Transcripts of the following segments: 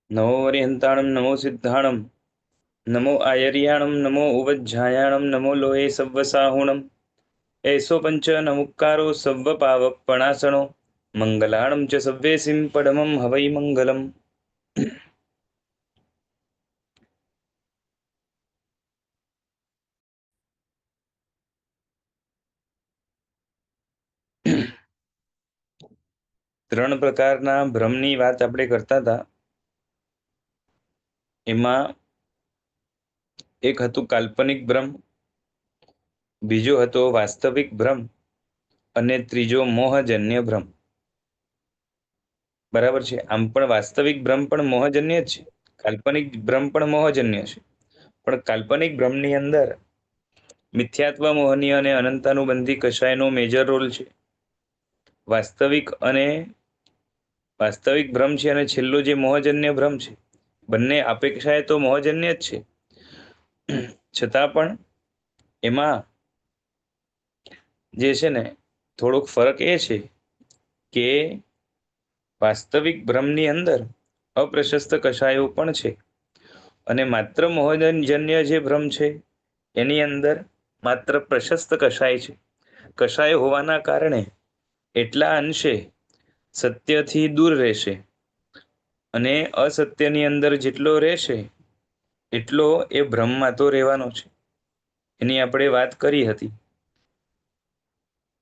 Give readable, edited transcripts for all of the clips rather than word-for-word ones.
नमो वरिहन्ताणं नमो सिद्धाणं नमो आयर्याणं नमो उवज्झायाणं नमो लोये सव्वसाहुणं ऐसो पंच नमुक्कारो सव्वपावपणासनो मंगलाणं च सव्वेसिं पडमं हवै मंगलम्। ત્રણ પ્રકારના ભ્રમની વાત આપણે કરતા હતા. એમાં એક હતું કાલ્પનિક ભ્રમ, બીજો હતો વાસ્તવિક ભ્રમ અને ત્રીજો મોહજન્ય ભ્રમ. બરાબર છે. આમ પણ વાસ્તવિક ભ્રમ પણ મોહજન્ય જ છે, કાલ્પનિક ભ્રમ પણ મોહજન્ય છે. પણ કાલ્પનિક ભ્રમની અંદર મિથ્યાત્વ મોહની અને અનંતાનુબંધી કષાયનો મેજર રોલ છે. વાસ્તવિક ભ્રમ છે અને છેલ્લો જે મોહજન્ય ભ્રમ છે, બંને અપેક્ષાએ તો મોહજન્ય જ છે. છતાં પણ એમાં જે છે ને થોડોક ફરક એ છે કે વાસ્તવિક ભ્રમની અંદર અપ્રશસ્ત કષાયો પણ છે અને માત્ર મોહજન્ય જે ભ્રમ છે એની અંદર માત્ર પ્રશસ્ત કષાય છે. કષાય હોવાના કારણે એટલા અંશે સત્યથી દૂર રહેશે અને અસત્યની અંદર જેટલો રહેશે એટલો એ ભ્રમમાં તો રહેવાનો છે. એની આપણે વાત કરી હતી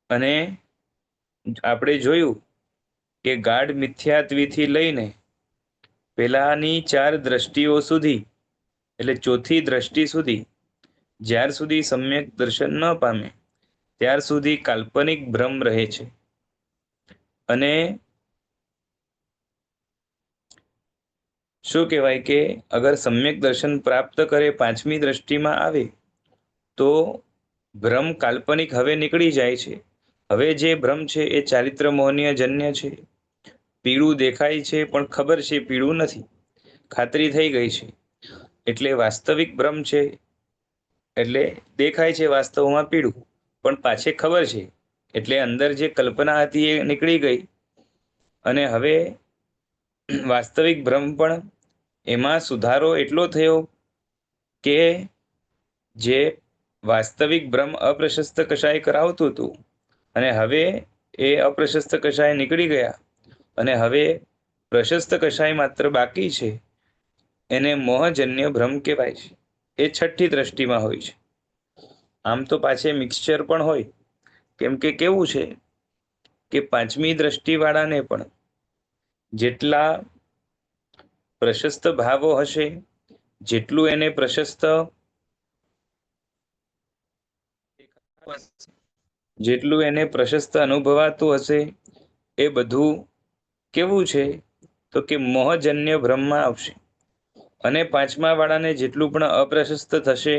અને આપણે જોયું કે ગાઢ મિથ્યાત્વીથી લઈને પેલાની ચાર દ્રષ્ટિઓ સુધી, એટલે ચોથી દ્રષ્ટિ સુધી જ્યાર સુધી સમ્યક દર્શન ન પામે ત્યાર સુધી કાલ્પનિક ભ્રમ રહે છે. અને શું કહેવાય કે અગર સમ્યક દર્શન પ્રાપ્ત કરે, પાંચમી દ્રષ્ટિમાં આવે તો ભ્રમ કાલ્પનિક હવે નીકળી જાય છે. હવે જે ભ્રમ છે એ ચારિત્ર મોહનીય જન્ય છે. પીળું દેખાય છે પણ ખબર છે પીળું નથી, ખાતરી થઈ ગઈ છે. એટલે વાસ્તવિક ભ્રમ છે, એટલે દેખાય છે વાસ્તવમાં પીળું પણ પાછે ખબર છે, એટલે અંદર જે કલ્પના હતી એ નીકળી ગઈ. અને હવે વાસ્તવિક ભ્રમ પણ એમાં સુધારો એટલો થયો કે જે વાસ્તવિક ભ્રમ અપ્રશસ્ત કષાય કરાવતું હતું અને હવે એ અપ્રશસ્ત કષાય નીકળી ગયા અને હવે પ્રશસ્ત કષાય માત્ર બાકી છે. એને મોહજન્ય ભ્રમ કહેવાય છે. એ છઠ્ઠી દ્રષ્ટિમાં હોય છે. આમ તો પાછે મિક્સચર પણ હોય, કેમ કે કેવું છે કે પાંચમી દ્રષ્ટિવાળાને પણ જેટલા પ્રશસ્ત ભાવો હશે, જેટલું એને પ્રશસ્ત અનુભવાતું હશે એ બધું કેવું છે તો કે મોહજન્ય ભ્રમમાં આવશે. અને પાંચમા વાળાને જેટલું પણ અપ્રશસ્ત થશે,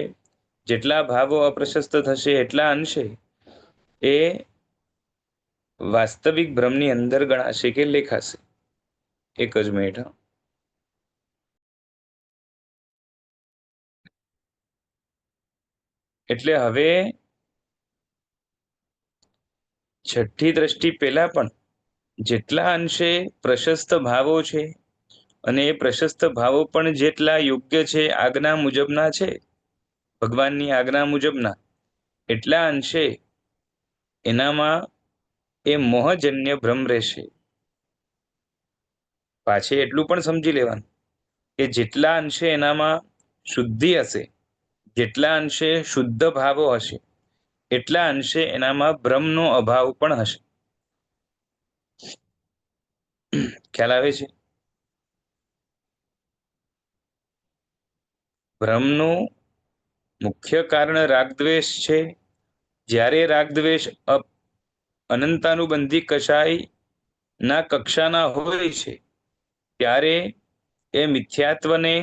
જેટલા ભાવો અપ્રશસ્ત થશે એટલા અંશે એ વાસ્તવિક ભ્રમની અંદર ગણાશે કે લેખાશે. એક જ મિનિટ. એટલે હવે છઠ્ઠી દ્રષ્ટિ પહેલા પણ જેટલા અંશે પ્રશસ્ત ભાવો છે અને એ પ્રશસ્ત ભાવો પણ જેટલા યોગ્ય છે, આજ્ઞા મુજબના છે, ભગવાનની આજ્ઞા મુજબના, એટલા અંશે એનામાં એ મોહજન્ય ભ્રમ રહેશે. પાછે એટલું પણ સમજી લેવાનું કે જેટલા અંશે એનામાં શુદ્ધિ હશે, જેટલા અંશે શુદ્ધ ભાવો હશે, એટલા અંશે એનામાં ભ્રમનો અભાવ પણ હશે. ખ્યાલ આવે છે? ભ્રમનું મુખ્ય કારણ રાગદ્વેષ છે. જ્યારે રાગદ્વેષ અનંતાનુબંધી કષાય ના કક્ષાના હોય છે ત્યારે એ મિથ્યાત્વને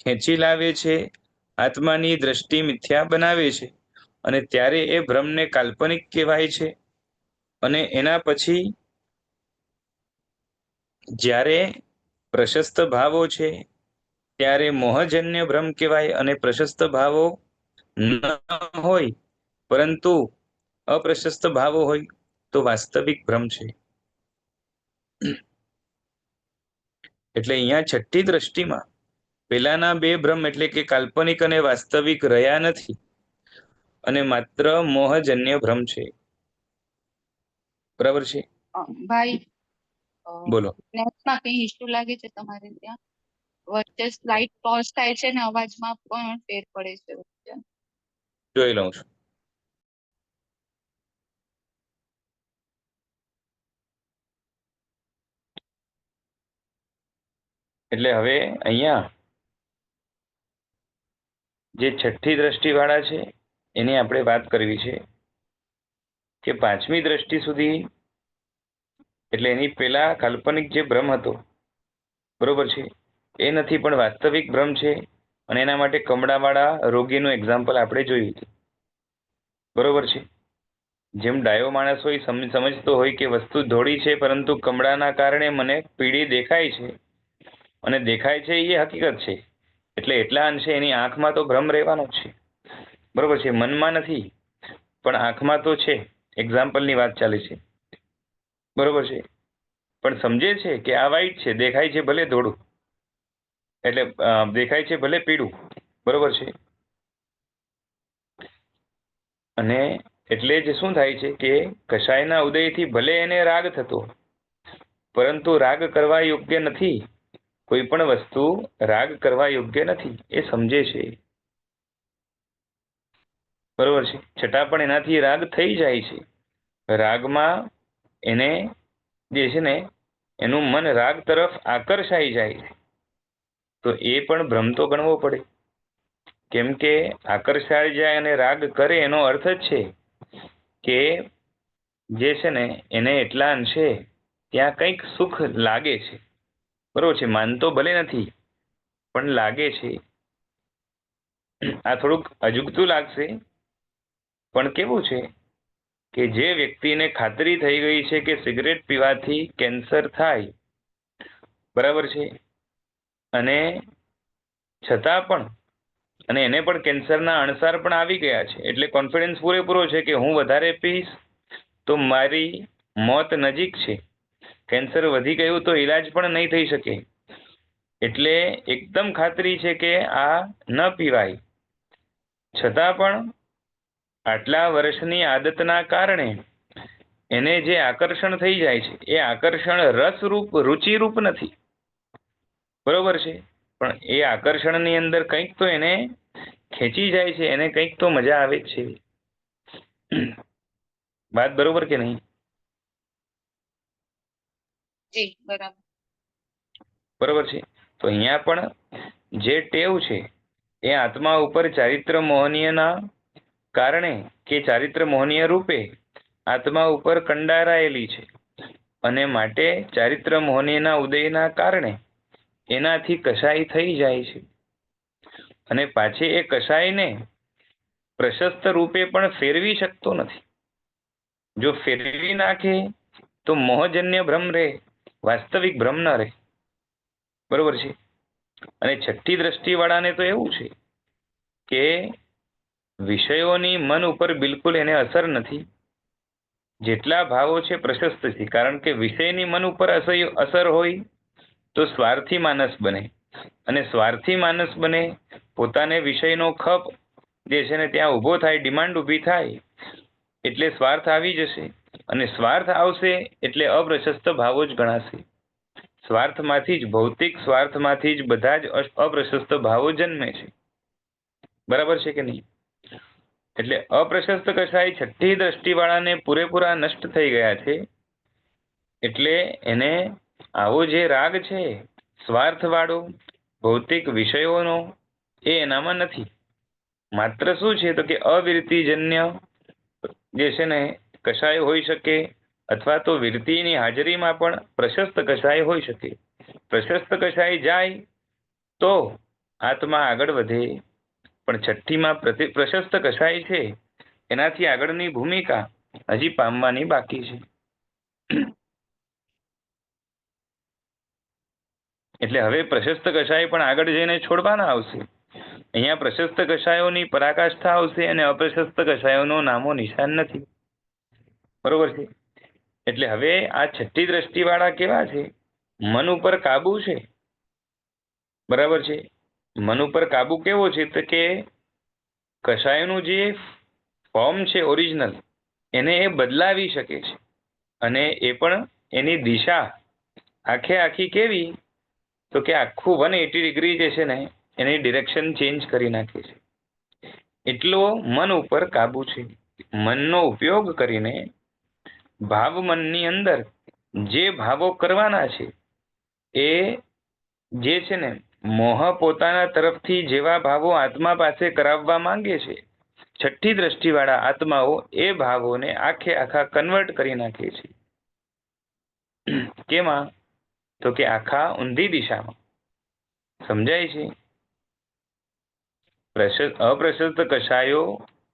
ખેંચી લાવે છે, આત્માની દ્રષ્ટિ મિથ્યા બનાવે છે અને ત્યારે એ ભ્રમને કાલ્પનિક કહેવાય છે. અને એના પછી જ્યારે પ્રશસ્ત ભાવો છે ત્યારે મોહજન્ય ભ્રમ કહેવાય અને પ્રશસ્ત ભાવો ન હોય પરંતુ અપ્રશસ્ત ભાવો હોય તો વાસ્તવિક ભ્રમ છે. એટલે અહીંયા છઠ્ઠી દ્રષ્ટિમાં પેલાના બે ભ્રમ એટલે કે કાલ્પનિક અને વાસ્તવિક રહ્યા નથી અને માત્ર મોહજન્ય ભ્રમ છે. બરાબર છે ભાઈ? બોલો. નેટમાં કઈ ઇશ્યુ લાગે છે તમારે ત્યાં? વચ્ચે સ્લાઇડ પોઝ થાય છે ને અવાજમાં પણ ફેર પડે છે વચ્ચે. જોઈ લઉં છું. એટલે હવે અહીંયા જે છઠ્ઠી દ્રષ્ટિ વાળા છે એની આપણે વાત કરવી છે કે પાંચમી દ્રષ્ટિ સુધી એટલે એની પેલા કાલ્પનિક જે ભ્રમ હતો બરોબર છે એ નથી પણ વાસ્તવિક ભ્રમ છે અને એના માટે કમળાવાળા રોગીનું એક્ઝામ્પલ આપણે જોયું હતું. બરોબર છે. જેમ ડાયો માણસ હોય સમજતો હોય કે વસ્તુ ધોળી છે પરંતુ કમળાના કારણે મને પીળી દેખાય છે અને દેખાય છે એ હકીકત છે એટલે એટલા અંશે એની આંખમાં તો ભ્રમ રહેવાનો જ છે. બરોબર છે. મનમાં નથી પણ આંખમાં તો છે. એક્ઝામ્પલની વાત ચાલે છે. બરોબર છે. પણ સમજે છે કે આ વ્હાઈટ છે, દેખાય છે ભલે ધોળું, એટલે દેખાય છે ભલે પીળું. બરોબર છે. અને એટલે જ શું થાય છે કે કષાયના ઉદયથી ભલે એને રાગ થતો પરંતુ રાગ કરવા યોગ્ય નથી. કોઈ પણ વસ્તુ રાગ કરવા યોગ્ય નથી એ સમજે છે. બરોબર છે. છતાં પણ એનાથી રાગ થઈ જાય છે. રાગમાં એને જે છે ને એનું મન રાગ તરફ આકર્ષાઈ જાય છે તો એ પણ ભ્રમ તો ગણવો પડે. કેમ કે આકર્ષાઈ જાય અને રાગ કરે એનો અર્થ જ છે કે જે છે ને એને એટલા અંશે ત્યાં કંઈક સુખ લાગે છે. બરોબર છે. માનતો ભલે નથી પણ લાગે છે. આ થોડુંક અજુગતું લાગશે પણ કેવું છે કે જે વ્યક્તિને ખાતરી થઈ ગઈ છે કે સિગરેટ પીવાથી કેન્સર થાય, બરાબર છે, અને છતાં પણ અને એને પણ કેન્સરના અણસાર પણ આવી ગયા છે એટલે કોન્ફિડન્સ પૂરેપૂરો છે કે હું વધારે પીશ તો મારી મોત નજીક છે, કેન્સર વધી ગયું તો ઈલાજ પણ નહીં થઈ શકે, એટલે એકદમ ખાતરી છે કે આ ન પીવાય, છતાં પણ આટલા વર્ષની આદતના કારણે એને જે આકર્ષણ થઈ જાય છે એ આકર્ષણ રસરૂપ રુચિરૂપ નથી. બરોબર છે. પણ એ આકર્ષણની અંદર કંઈક તો એને ખેંચી જાય છે, એને કંઈક તો મજા આવે જ છે. વાત બરોબર કે નહીં? જી બરાબર. બરોબર છે. તો અહીંયા પણ જે ટેવ છે એ આત્મા ઉપર ચારિત્ર મોહનીયના કારણે કે ચારિત્ર મોહનીય રૂપે આત્મા ઉપર કંડારાયેલી છે અને માટે ચારિત્ર મોહનીયના ઉદયના કારણે એનાથી કસાય થઈ જાય છે અને પાછી એ કસાયને પ્રશસ્ત રૂપે પણ ફેરવી શકતો નથી. જો ફેરવી નાખે તો મોહજન્ય ભ્રમ રહે, વાસ્તવિક ભ્રમ ન રહે. બરોબર છે. અને છઠ્ઠી દ્રષ્ટિવાળાને તો એવું છે કે વિષયોની મન ઉપર બિલકુલ એને અસર નથી. જેટલા ભાવો છે પ્રશસ્ત છે, કારણ કે વિષયની મન ઉપર અસર હોય તો સ્વાર્થી માનસ બને અને સ્વાર્થી માનસ બને પોતાને વિષયનો ખપ જે છે ને ત્યાં ઊભો થાય, ડિમાન્ડ ઊભી થાય એટલે સ્વાર્થ આવી જશે અને સ્વાર્થ આવશે એટલે અપ્રશસ્ત ભાવો જ ગણાશે. સ્વાર્થમાંથી જ ભૌતિક સ્વાર્થમાંથી જ બધા જ અપ્રશસ્ત ભાવો જન્મે છે. બરાબર છે કે નહીં? એટલે અપ્રશસ્ત કસાય છઠ્ઠી દ્રષ્ટિવાળાને પૂરેપૂરા નષ્ટ થઈ ગયા છે એટલે એને આવો જે રાગ છે સ્વાર્થવાળો ભૌતિક વિષયોનો એ એનામાં નથી. માત્ર શું છે તો કે અવિરતિજન્ય જે છે ને કશાય હોઈ શકે અથવા તો વિરતિની હાજરીમાં પણ પ્રશસ્ત કશાય હોઈ શકે. પ્રશસ્ત કશાય જાય તો આત્મા આગળ વધે, પણ છઠ્ઠીમાં પ્રશસ્ત કશાય છે એનાથી આગળની ભૂમિકા હજી પામવાની બાકી છે. એટલે હવે પ્રશસ્ત કશાય પણ આગળ જઈને છોડવાના આવશે. અહીંયા પ્રશસ્ત કશાયોની પરાકાષ્ઠા આવશે અને અપ્રશસ્ત કશાયોનો નામો નિશાન નથી. બરોબર છે. એટલે હવે આ છઠ્ઠી દ્રષ્ટિવાળા કેવા છે? મન ઉપર કાબુ છે બરાબર છે. મન ઉપર કાબુ કેવો છે તો કે કષાયનું જે ફોર્મ છે ઓરિજિનલ, એને એ બદલાવી શકે છે, અને એ પણ એની દિશા આખે આખી કેવી તો કે આખું 180 ડિગ્રી જે છે ને એની ડિરેક્શન ચેન્જ કરી નાખે છે. એટલો મન ઉપર કાબુ છે. મનનો ઉપયોગ કરીને ભાવ મનની અંદર જે ભાવો કરવાના છે એ જે છે ને મોહ પોતાના તરફથી જેવા ભાવો આત્મા પાસે કરાવવા માંગે છે, છઠ્ઠી દ્રષ્ટિવાળા આત્માઓ એ ભાવોને આખે આખા કન્વર્ટ કરી નાખે છે. કેમાં તો કે આખા ઊંધી દિશામાં. સમજાય છે? અપ્રશસ્ત કષાયો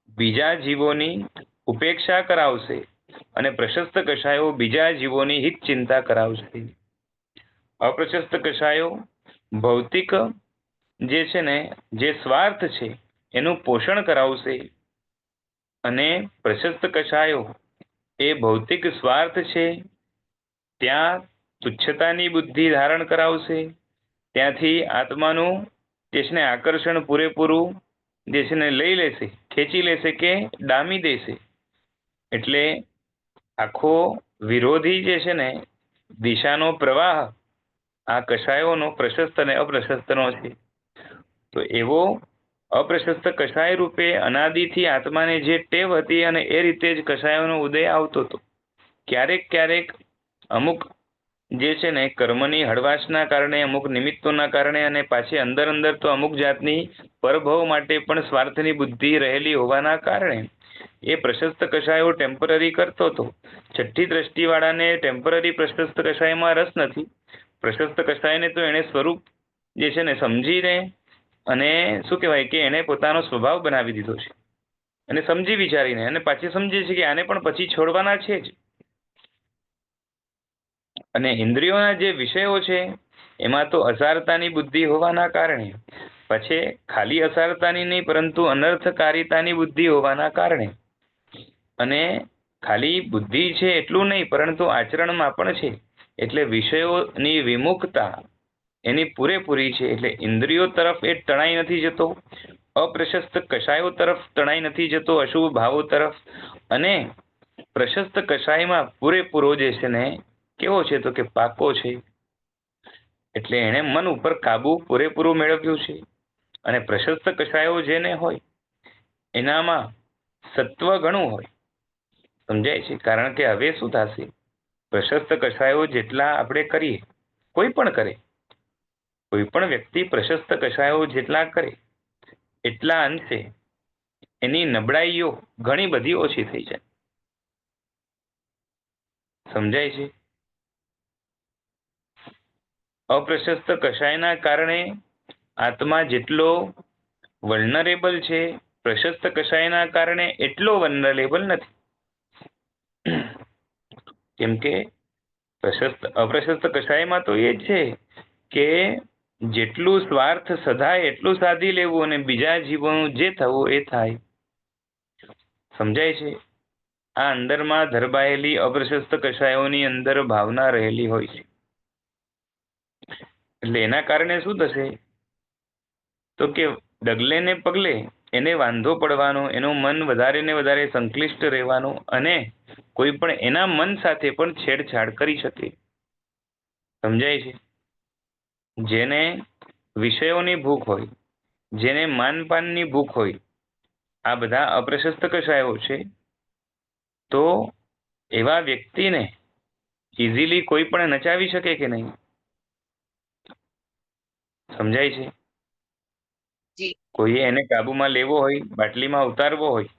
બીજા જીવોની ઉપેક્ષા કરાવશે અને પ્રશસ્ત કષાયો બીજા જીવોની હિત ચિંતા કરાવશે. અપ્રશસ્ત કષાયો ભૌતિક જે છે ને જે સ્વાર્થ છે એનું પોષણ કરાવશે, અને પ્રશસ્ત કષાયો એ ભૌતિક સ્વાર્થ છે ત્યાં તુચ્છતાની બુદ્ધિ ધારણ કરાવશે, ત્યાંથી આત્માનું જે છે ને આકર્ષણ પૂરેપૂરું જે છે ને લઈ લેશે, ખેંચી લેશે કે ડામી દેશે. એટલે આખો વિરોધી જે છે ને દિશાનો પ્રવાહ આ કષાયોનો પ્રશસ્ત અને અપ્રશસ્તનો છે. તો એવો અપ્રશસ્ત કષાય રૂપે અનાદિથી આત્માને જે ટેવ હતી અને એ રીતે જ કષાયોનો ઉદય આવતો હતો. ક્યારેક ક્યારેક અમુક જે છે ને કર્મની હળવાશના કારણે, અમુક નિમિત્તોના કારણે, અને પાછી અંદર અંદર તો અમુક જાતની પરભવ માટે પણ સ્વાર્થની બુદ્ધિ રહેલી હોવાના કારણે એ પ્રશસ્ત કષાયો ટેમ્પરરી કરતો હતો. છઠ્ઠી દ્રષ્ટિવાળાને ટેમ્પરરી પ્રશસ્ત કષાયમાં રસ નથી. પ્રશસ્ત કષાયને તો એને સ્વરૂપ જે છે ને સમજીને, અને શું કહેવાય કે એને પોતાનો સ્વભાવ બનાવી દીધો છે, અને સમજી વિચારીને, અને પાછી સમજે છે કે આને પણ પછી છોડવાના છે જ. અને ઇન્દ્રિયોના જે વિષયો છે એમાં તો અસારતાની બુદ્ધિ હોવાના કારણે, પછી ખાલી અસારતાની નહીં પરંતુ અનર્થકારિતાની બુદ્ધિ હોવાના કારણે, અને ખાલી બુદ્ધિ છે એટલું નહીં પરંતુ આચરણમાં પણ છે, એટલે વિષયોની વિમુખતા એની પૂરેપૂરી છે. એટલે ઇન્દ્રિયો તરફ એ તણાઈ નથી જતો, અપ્રશસ્ત કષાયો તરફ તણાઈ નથી જતો, અશુભ ભાવો તરફ. અને પ્રશસ્ત કષાયમાં પૂરેપૂરો જે છે ને કેવો છે તો કે પાકો છે. એટલે એણે મન ઉપર કાબુ પૂરેપૂરું મેળવ્યું છે. અને પ્રશસ્ત કષાયો જેને હોય એનામાં સત્વ ઘણું હોય. સમજાય છે? કારણ કે હવે શું થશે, પ્રશસ્ત કષાયો જેટલા આપણે કરીએ, કોઈ પણ કરે, કોઈ પણ વ્યક્તિ પ્રશસ્ત કષાયો જેટલા કરે એટલા અંશે એની નબળાઈઓ ઘણી બધી ઓછી થઈ જાય. સમજાય છે? અપ્રશસ્ત કષાયના કારણે આત્મા જેટલો વલ્નરેબલ છે, પ્રશસ્ત કષાયના કારણે એટલો વલ્નરેબલ નથી. કેમ કે અપ્રશસ્ત કષાયમાં તો એ જ છે કે જેટલું સ્વાર્થ સધાય એટલું સાધી લેવું, અને બીજા જીવોનું જે થવું એ થાય. સમજાય છે? આ અંદરમાં ધરબાયેલી અપ્રશસ્ત કષાયોની અંદર ભાવના રહેલી હોય છે. એટલે એના કારણે શું થશે તો કે ડગલે ને પગલે એને વાંધો પડવાનો, એનું મન વધારે ને વધારે સંક્લિષ્ટ રહેવાનું, અને કોઈ પણ એના મન સાથે પણ છેડછાડ કરી શકે. સમજાય છે? જેને વિષયોની ભૂખ હોય, જેને માનપાનની ભૂખ હોય, આ બધા અપ્રશસ્ત કષાયો છે. તો એવા વ્યક્તિને ઇઝીલી કોઈ પણ નચાવી શકે કે નહીં? સમજાય છે? જી. કોઈએ એને કાબુમાં લેવો હોય, બાટલીમાં ઉતારવો હોય,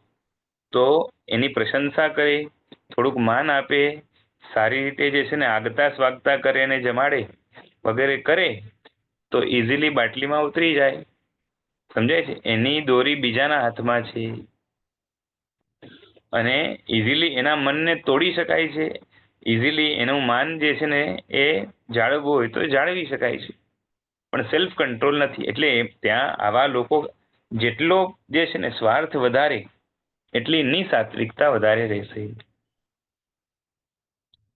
તો એની પ્રશંસા કરે, થોડુંક માન આપે, સારી રીતે જે છે ને આગતા સ્વાગતા કરે અને જમાડે વગેરે કરે તો ઇઝીલી બાટલીમાં ઉતરી જાય. સમજાય છે? એની દોરી બીજાના હાથમાં છે, અને ઇઝીલી એના મનને તોડી શકાય છે. ઇઝીલી એનું માન જે છે ને એ જાળવવું હોય તો જાળવી શકાય છે, પણ સેલ્ફ કંટ્રોલ નથી. એટલે ત્યાં આવા લોકો જેટલો જે છે ને સ્વાર્થ વધારે એટલી નિસાત્વિકતા વધારે રહેશે.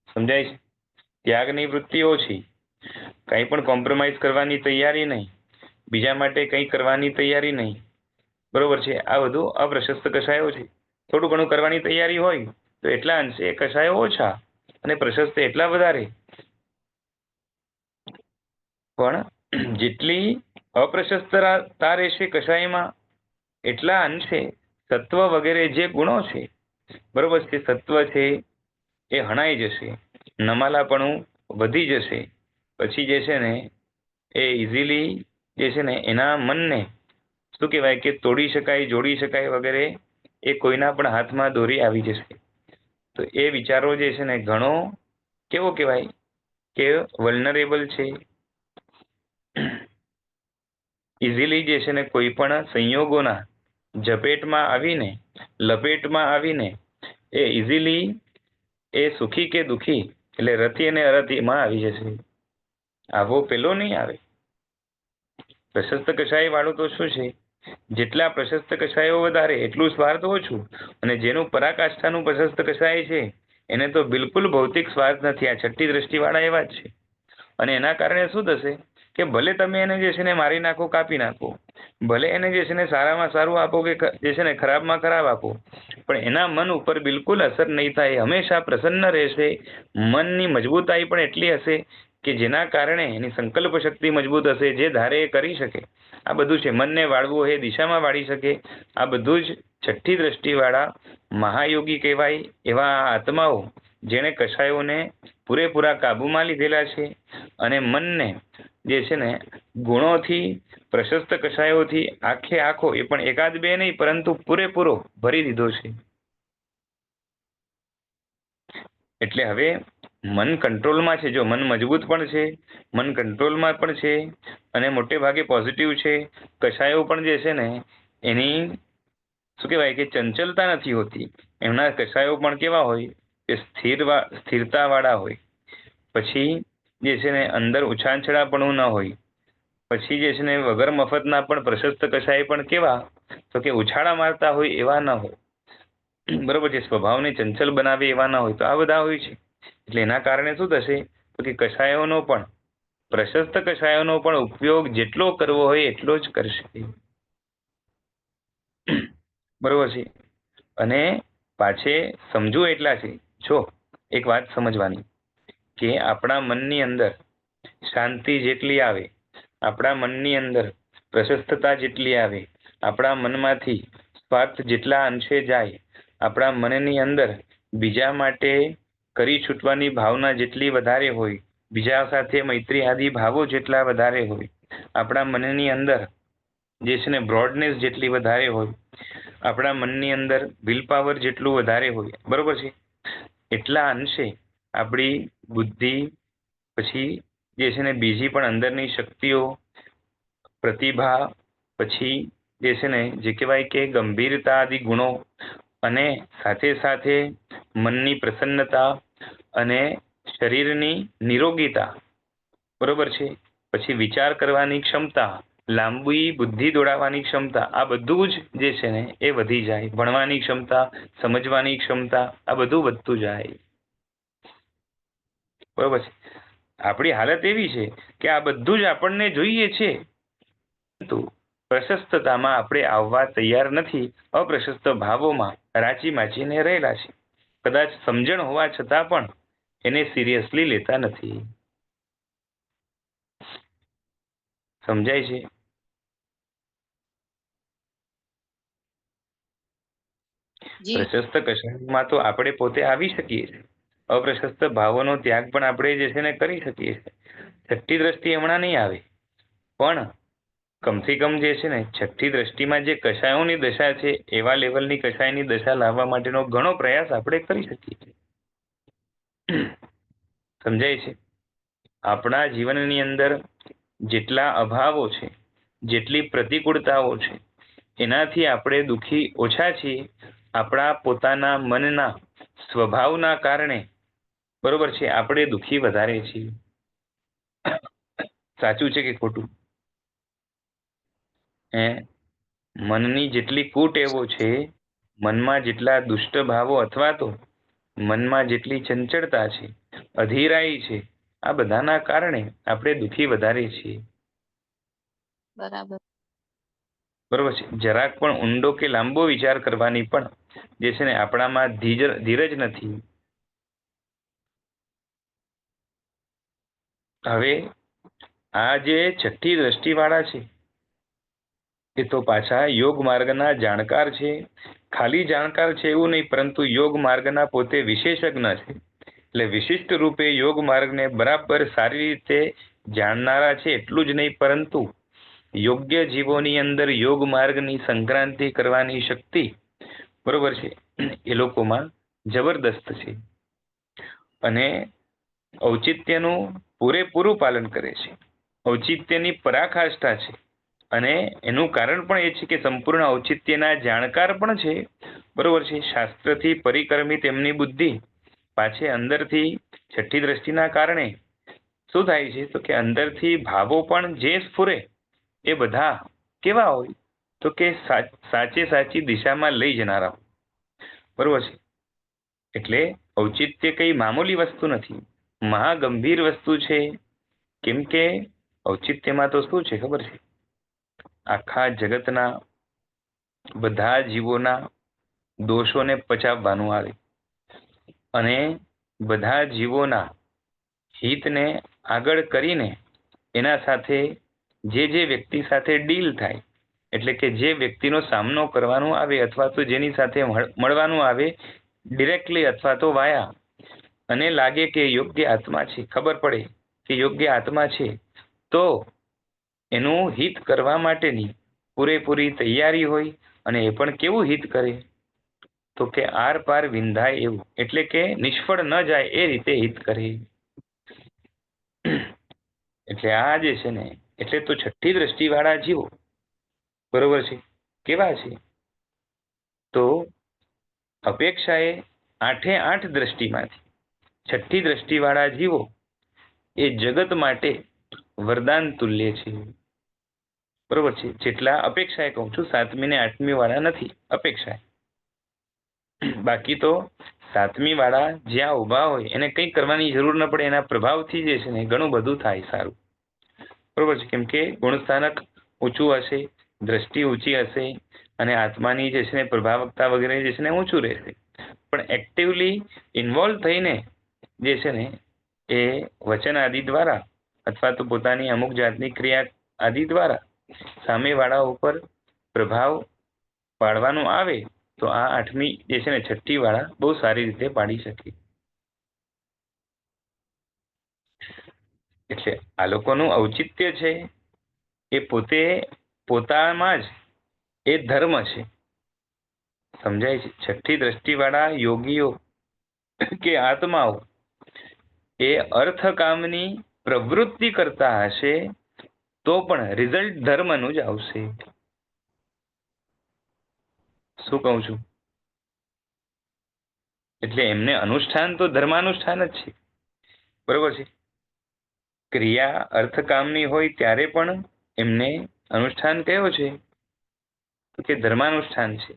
સમજાય છે? ત્યાગની વૃત્તિ ઓછી, કંઈ પણ કોમ્પ્રોમાઇઝ કરવાની તૈયારી નહીં, બીજા માટે કંઈ કરવાની તૈયારી નહીં, બરોબર છે. આ બધું અપ્રશસ્ત કષાયો છે. થોડું ઘણું કરવાની તૈયારી હોય તો એટલા અંશે કષાયો ઓછા અને પ્રશસ્ત એટલા વધારે. પણ જેટલી અપ્રશસ્તતા રહેશે કષાયમાં એટલા અંશે સત્વ વગેરે જે ગુણો છે, બરોબર છે, સત્વ છે એ હણાઈ જશે, નમાલાપણું વધી જશે. પછી જે છે ને એ ઇઝીલી જે છે ને એના મનને શું કહેવાય કે તોડી શકાય, જોડી શકાય વગેરે એ કોઈના પણ હાથમાં દોરી આવી જશે. તો એ વિચારો જે છે ને ઘણો કેવો કહેવાય કે વલ્નરેબલ છે. ઇઝીલી જે છે ને કોઈ પણ સંયોગોના લપેટમાં આવીને એ ઇઝીલી એ સુખી કે દુખી એટલે રતિ અને અરતિમાં આવી જશે. આવો પેલો નહીં આવે. પ્રશસ્ત કષાય વાળું તો શું છે, જેટલા પ્રશસ્ત કષાયો વધારે એટલું સ્વાર્થ ઓછું, અને જેનું પરાકાષ્ઠાનું પ્રશસ્ત કષાય છે એને તો બિલકુલ ભૌતિક સ્વાર્થ નથી. આ છઠ્ઠી દ્રષ્ટિવાળા એવા જ છે. અને એના કારણે શું થશે કે ભલે તમે એને જે છે ને મારી નાખો, કાપી નાખો, ભલે એને જે છે ને સારામાં સારું આપો કે જે છે ને ખરાબમાં ખરાબ આપો, પણ એના મન ઉપર બિલકુલ અસર નહીં થાય. હંમેશા પ્રસન્ન રહેશે. મનની મજબૂતાઈ પણ એટલી હશે કે જેના કારણે એની સંકલ્પ શક્તિ મજબૂત હશે, જે ધારે એ કરી શકે. આ બધું છે. મનને વાળવું એ દિશામાં વાળી શકે. આ બધું જ છઠ્ઠી દ્રષ્ટિવાળા મહાયોગી કહેવાય એવા આત્માઓ જેણે કષાયોને પૂરેપૂરા કાબૂમાં લીધેલા છે અને મનને જે છે ને ગુણોથી, પ્રશસ્ત કષાયોથી આખે આખો, એ પણ એકાદ બે નહીં પરંતુ પૂરેપૂરો ભરી દીધો છે. એટલે હવે મન કંટ્રોલમાં છે. જો મન મજબૂત પણ છે, મન કંટ્રોલમાં પણ છે અને મોટે ભાગે પોઝિટિવ છે. કષાયો પણ જે છે ને એની શું કહેવાય કે ચંચલતા નથી હોતી. એમના કષાયો પણ કેવા હોય કે સ્થિરતાવાળા હોય. પછી જે છે ને અંદર ઉછાંછળાપણું ન હોય. પછી જે છે ને વગર મફતના પણ પ્રશસ્ત કષાય પણ કેવા તો કે ઉછાળા મારતા હોય એવા ન હોય, બરોબર છે. સ્વભાવને ચંચલ બનાવે એવા ના હોય. તો આ બધા હોય છે. એટલે એના કારણે શું થશે તો કે કષાયોનો પણ, પ્રશસ્ત કષાયોનો પણ ઉપયોગ જેટલો કરવો હોય એટલો જ કરશે, બરોબર છે. અને પાછે સમજવું એટલા છે. જો એક વાત સમજવાની કે આપણા મનની અંદર શાંતિ જેટલી આવે, આપણા મનની અંદર પ્રશસ્તતા જેટલી આવે, આપણા મનમાંથી સ્વાર્થ જેટલા અંશે જાય, આપણા મનની અંદર બીજા માટે કરી છૂટવાની ભાવના જેટલી વધારે હોય, બીજા સાથે મૈત્રી આદિ ભાવો જેટલા વધારે હોય, આપણા મનની અંદર જે છે ને બ્રોડનેસ જેટલી વધારે હોય, આપણા મનની અંદર વિલ પાવર જેટલું વધારે હોય, બરોબર છે, એટલા અંશે આપણી બુદ્ધિ, પછી જે છે ને બીજી પણ અંદરની શક્તિઓ, પ્રતિભા, પછી જે છે ને જે કહેવાય કે ગંભીરતા આદિ ગુણો, અને સાથે સાથે મનની પ્રસન્નતા અને શરીરની નિરોગીતા, બરોબર છે, પછી વિચાર કરવાની ક્ષમતા, લાંબી બુદ્ધિ દોડાવવાની ક્ષમતા, આ બધું જ જે છે ને એ વધી જાય. ભણવાની ક્ષમતા, સમજવાની ક્ષમતા, આ બધું વધતું જાય, બરોબર છે. આપણી હાલત એવી છે કે આ બધું જ આપણને જોઈએ છે, પરંતુ પ્રશસ્તતામાં આપણે આવવા તૈયાર નથી. અપ્રશસ્ત ભાવોમાં રાચી માચીને રહેલા છે. કદાચ સમજણ હોવા છતાં પણ એને સિરિયસલી લેતા નથી. સમજાય છે? પ્રશસ્ત કષાયમાં તો આપણે પોતે આવી શકીએ છીએ. અપ્રશસ્ત ભાવોનો ત્યાગ પણ આપણે જે છે ને કરી શકીએ છીએ. છઠ્ઠી દ્રષ્ટિ હમણાં નહીં આવે, પણ કમથી કમ જે છે ને છઠ્ઠી દ્રષ્ટિમાં જે કષાયોની દશા છે એવા લેવલની કષાયની દશા લાવવા માટેનો ઘણો પ્રયાસ આપણે કરી શકીએ છીએ. સમજાય છે? આપણા જીવનની અંદર જેટલા અભાવો છે, જેટલી પ્રતિકૂળતાઓ છે, એનાથી આપણે દુઃખી ઓછા છીએ આપણા પોતાના મનના સ્વભાવના કારણે, બરોબર છે. આપણે દુઃખી વધારે છીએ. સાચું છે કે ખોટું? મનની જેટલી કુટેવો છે, મનમાં જેટલા દુષ્ટ ભાવો અથવા તો મનમાં જેટલી ચંચળતા છે, અધીરાઈ છે, આ બધાના કારણે આપણે દુઃખી વધારે છીએ. બરાબર. બરોબર છે. જરાક પણ ઊંડો કે લાંબો વિચાર કરવાની પણ જે છે ને આપણામાં ધીરજ નથી. હવે આ જે છઠ્ઠી દ્રષ્ટિવાળા છે એ તો પાછા યોગ માર્ગના જાણકાર છે. ખાલી જાણકાર છે એવું નહીં, પરંતુ યોગ માર્ગના પોતે વિશેષજ્ઞ છે. એટલે વિશિષ્ટ રૂપે યોગ માર્ગને બરાબર સારી રીતે જાણનારા છે. એટલું જ નહીં, પરંતુ યોગ્ય જીવોની અંદર યોગ માર્ગની સંક્રાંતિ કરવાની શક્તિ બરોબર છે એ લોકોમાં જબરદસ્ત છે. અને ઔચિત્યનું પૂરેપૂરું પાલન કરે છે. ઔચિત્યની પરાકાષ્ઠા છે. અને એનું કારણ પણ એ છે કે સંપૂર્ણ ઔચિત્યના જાણકાર પણ છે. બરોબર છે. શાસ્ત્રથી પરિકર્મિત એમની બુદ્ધિ પાછે અંદરથી છઠ્ઠી દ્રષ્ટિના કારણે શું થાય છે તો કે અંદરથી ભાવો પણ જે સ્ફુરે એ બધા કેવા હોય તો કે સાચી દિશામાં લઈ જનારા હોય. બરોબર છે. એટલે ઔચિત્ય કઈ મામૂલી વસ્તુ નથી, મહાગંભીર વસ્તુ છે. કેમ કે ઔચિત્યમાં તો શું છે ખબર છે, આખા જગતના બધા જીવોના દોષોને પચાવવાનું આવે અને બધા જીવોના હિતને આગળ કરીને એના સાથે જે વ્યક્તિ સાથે ડીલ થાય, એટલે કે જે વ્યક્તિનો સામનો કરવાનો આવે અથવા તો જેની સાથે મળવાનું આવે ડિરેક્ટલી અથવા તો વાયા, અને લાગે કે યોગ્ય આત્મા છે, ખબર પડે કે યોગ્ય આત્મા છે, તો એનું હિત કરવા માટેની પૂરેપૂરી તૈયારી હોય. અને એ પણ કેવું હિત કરે તો કે આર પાર વિંધાય એવું, એટલે કે નિષ્ફળ ન જાય એ રીતે હિત કરે. એટલે આ જે છે ને, એટલે તો છઠ્ઠી દ્રષ્ટિવાળા જીવો બરોબર છે કેવા છે તો અપેક્ષાએ આઠે આઠ દ્રષ્ટિમાંથી છઠ્ઠી દ્રષ્ટિવાળા જીવો એ જગત માટે વરદાન તુલ્ય છે. બરોબર છે. જેટલા અપેક્ષાએ કહું છું, સાતમી ને આઠમી વાળા નથી, અપેક્ષાએ. બાકી તો સાતમી વાળા જ્યાં ઊભા હોય એને કંઈ કરવાની જરૂર ન પડે, એના પ્રભાવથી જે છે ને ઘણું બધું થાય સારું. બરોબર છે. કેમ કે ગુણસ્થાનક ઊંચું હશે, દ્રષ્ટિ ઊંચી હશે અને આત્માની જે છે ને પ્રભાવકતા વગેરે જે છે ને ઊંચું રહેશે. પણ એક્ટિવલી ઇન્વોલ્વ થઈને જે છે ને એ વચન આદિ દ્વારા અથવા તો પોતાની અમુક જાતની ક્રિયા આદિ દ્વારા સામેવાળા ઉપર પ્રભાવ પાડવાનું આવે તો આ આઠમી જે છે ને છઠ્ઠી વાળા બહુ સારી રીતે પાડી શકે. એટલે આ લોકોનું ઔચિત્ય છે એ પોતે પોતામાં જ એ ધર્મ છે. સમજાય છે. છઠ્ઠી દ્રષ્ટિવાળા યોગીઓ કે આત્માઓ એ અર્થકામની પ્રવૃત્તિ કરતા હશે તો પણ રિઝલ્ટ ધર્મનું જ આવશે. શું કહું છું? એટલે એમને અનુષ્ઠાન તો ધર્માનુષ્ઠાન જ છે. બરોબર છે. ક્રિયા અર્થકામની હોય ત્યારે પણ એમને અનુષ્ઠાન કયો છે તો કે ધર્માનુષ્ઠાન છે.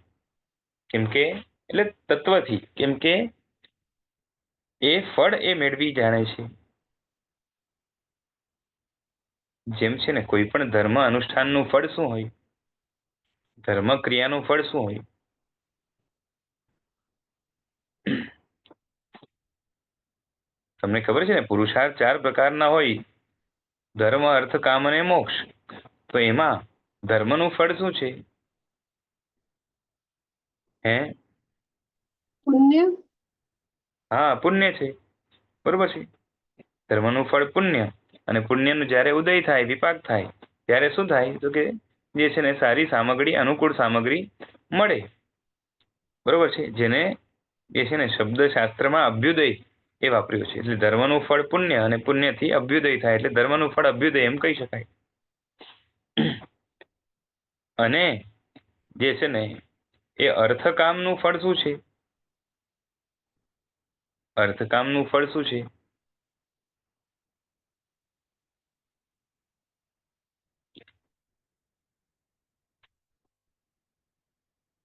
કેમ કે એટલે તત્વથી, કેમ કે એ ફળ એ મેળવી જાણે છે. જેમ છે ને કોઈ પણ ધર્મ અનુષ્ઠાનનું ફળ શું હોય, ધર્મ ક્રિયાનું ફળ શું હોય? તમને ખબર છે ને પુરુષાર્થ 4 પ્રકારના હોય, ધર્મ અર્થ કામ અને મોક્ષ. તો એમાં ધર્મનું ફળ શું છે? હે? પુણ્ય. હા, પુણ્ય છે. બરોબર છે. ધર્મનું ફળ પુણ્ય, અને પુણ્યનું જ્યારે ઉદય થાય, વિપાક થાય, ત્યારે શું થાય તો કે જે છે ને સારી સામગ્રી, અનુકૂળ સામગ્રી મળે. બરોબર છે. જેને જે છે ને શબ્દ શાસ્ત્રમાં અભ્યુદય એ વાપર્યું છે. એટલે ધર્મનું ફળ પુણ્ય અને પુણ્યથી અભ્યુદય થાય, એટલે ધર્મનું ફળ અભ્યુદય એમ કહી શકાય. અને જે છે ને એ અર્થકામનું ફળ શું છે? અર્થકામનું ફળ શું છે?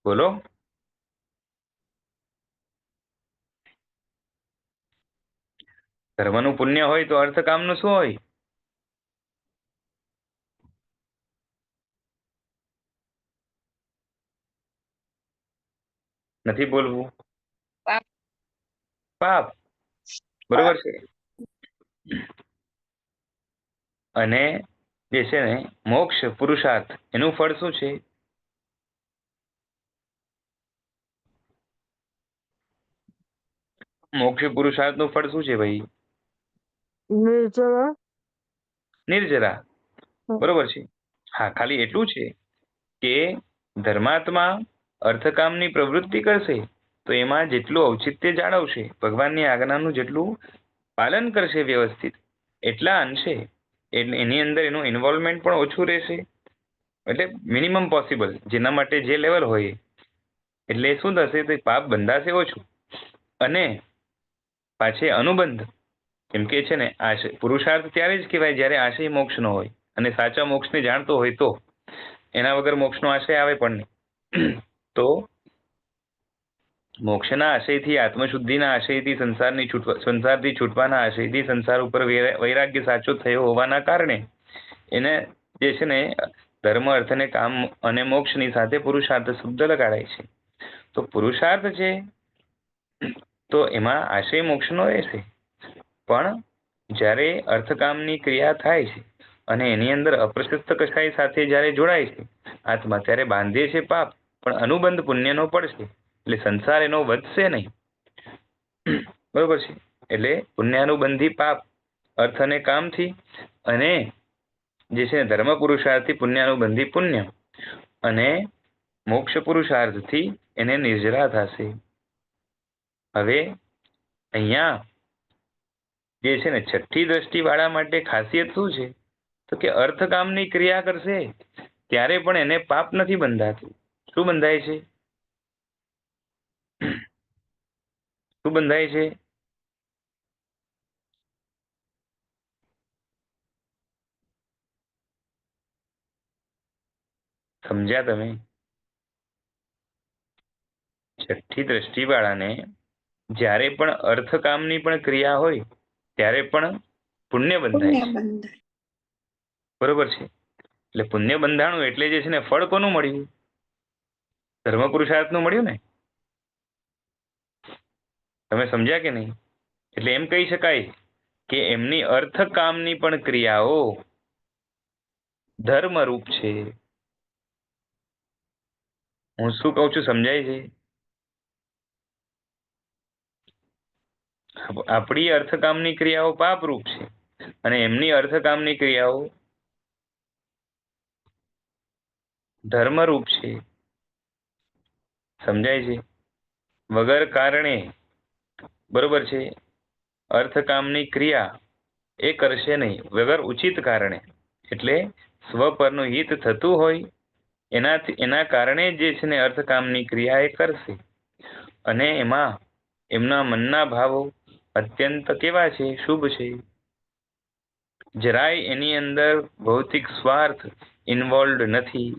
બોલો. ધર્મનું પુણ્ય હોય તો અર્થકામનું શું હોય? નથી બોલવું, પાપ. પાપ. બરોબર છે. અને જે છે ને મોક્ષ પુરુષાર્થ એનું ફળ શું છે? મોક્ષ પુરુષાર્થ નું ફળ શું છે ભાઈ? નિર્જરા. નિર્જરા. બરોબર છે. હા, ખાલી એટલું છે કે ધર્માત્મા અર્થકામની પ્રવૃત્તિ કરશે તો એમાં જેટલું ઔચિત્ય જાળવશે, ભગવાનની આજ્ઞાનું જેટલું પાલન કરશે વ્યવસ્થિત, એટલા અંશે એની અંદર એનું ઇન્વોલ્વમેન્ટ પણ ઓછું રહેશે, એટલે મિનિમમ પોસિબલ જેના માટે જે લેવલ હોય. એટલે શું થશે તો પાપ બંધાશે ઓછું. અને પાછે અનુબંધ, કેમ કે છે ને આશય પુરુષાર્થ ત્યારે જ કહેવાય જ્યારે આશય મોક્ષ નો હોય અને સાચા મોક્ષને જાણતો હોય તો. એના વગર મોક્ષનો આશય આવે પણ નહીં. તો મોક્ષના આશયથી, આત્મશુદ્ધિના આશયથી, સંસારથી છૂટવાના આશયથી, સંસાર ઉપર વૈરાગ્ય સાચો થયો હોવાના કારણે એને જે છે ને ધર્મ અર્થ અને કામ અને મોક્ષની સાથે પુરુષાર્થ શબ્દ લગાડાય છે. તો પુરુષાર્થ છે તો એમાં આશય મોક્ષનો રહેશે, પણ જ્યારે અર્થકામની ક્રિયા થાય છે અને એની અંદર અપ્રશસ્ત કસાય સાથે જ્યારે જોડાય છે આત્મા, ત્યારે બાંધે છે પાપ, પણ અનુબંધ પુણ્યનો પડશે. એટલે સંસાર એનો વધશે નહીં. બરોબર છે. એટલે પુણ્યાનુબંધી પાપ અર્થ અને કામથી, અને જે છે ધર્મ પુરુષાર્થથી પુણ્યાનુબંધી પુણ્ય, અને મોક્ષ પુરુષાર્થથી એને નિર્જરા થશે. હવે અહીંયા જે છે ને છઠ્ઠી દ્રષ્ટિ વાળા માટે ખાસિયત શું છે? તો કે અર્થકામની ક્રિયા કરશે ત્યારે પણ એને પાપ નથી બંધાતું. શું બંધાય છે? શું બંધાય છે? સમજ્યા તમે? છઠ્ઠી દ્રષ્ટિ વાળાને જ્યારે પણ અર્થકામની પણ ક્રિયા હોય ત્યારે પણ પુણ્ય બંધાય છે. બરોબર છે. એટલે પુણ્ય બંધાણું એટલે જે છે ને ફળ કોનું મળ્યું? ધર્મ પુરુષાર્થનું મળ્યું ને. તમે સમજ્યા કે નહીં? એટલે એમ કહી શકાય કે એમની અર્થકામની પણ ક્રિયાઓ ધર્મરૂપ છે. હું શું કહું છું સમજાય છે? આપણી અર્થકામની ક્રિયાઓ પાપરૂપ છે અને એમની અર્થકામની ક્રિયાઓ ધર્મરૂપ છે. સમજાય છે? વગર કારણે, બરોબર છે, અર્થકામની ક્રિયા એ કરશે નહીં વગર ઉચિત કારણે. એટલે સ્વ પરનું હિત થતું હોય એના કારણે જે છે ને અર્થકામની ક્રિયા એ કરશે. અને એમાં એમના મનના ભાવો અત્યંત કેવા છે? શુભ છે. જરાય એની અંદર ભૌતિક સ્વાર્થ ઇન્વોલ્વડ નથી.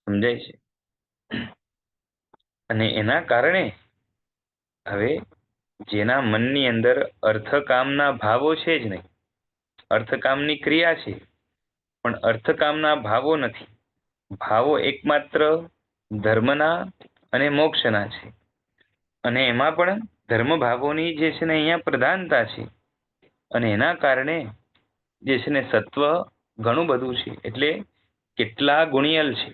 સમજાય છે? અને એના કારણે હવે જેના મનની અંદર અર્થકામના ભાવો છે જ નહીં, અર્થકામની ક્રિયા છે પણ અર્થકામના ભાવો નથી. ભાવો એકમાત્ર ધર્મના અને મોક્ષના છે, અને એમાં પણ ધર્મ ભાવોની જે છે ને અહીંયા પ્રધાનતા છે. અને એના કારણે જે છે ને સત્વ ઘણું બધું છે. એટલે કેટલા ગુણિયલ છે,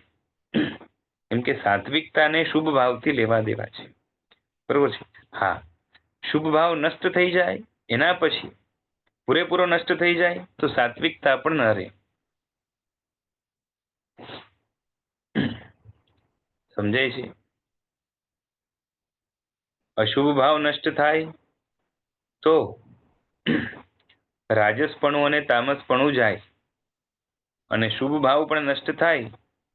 કેમ કે સાત્વિકતાને શુભ ભાવથી લેવા દેવા છે. બરોબર છે. હા, શુભ ભાવ નષ્ટ થઈ જાય એના પછી પૂરેપૂરો નષ્ટ થઈ જાય તો સાત્વિકતા પણ ન રહે. સમજાય છે? અશુભ ભાવ નષ્ટ થાય તો રાજસપણું અને તામસપણું જાય, અને શુભ ભાવ પણ નષ્ટ થાય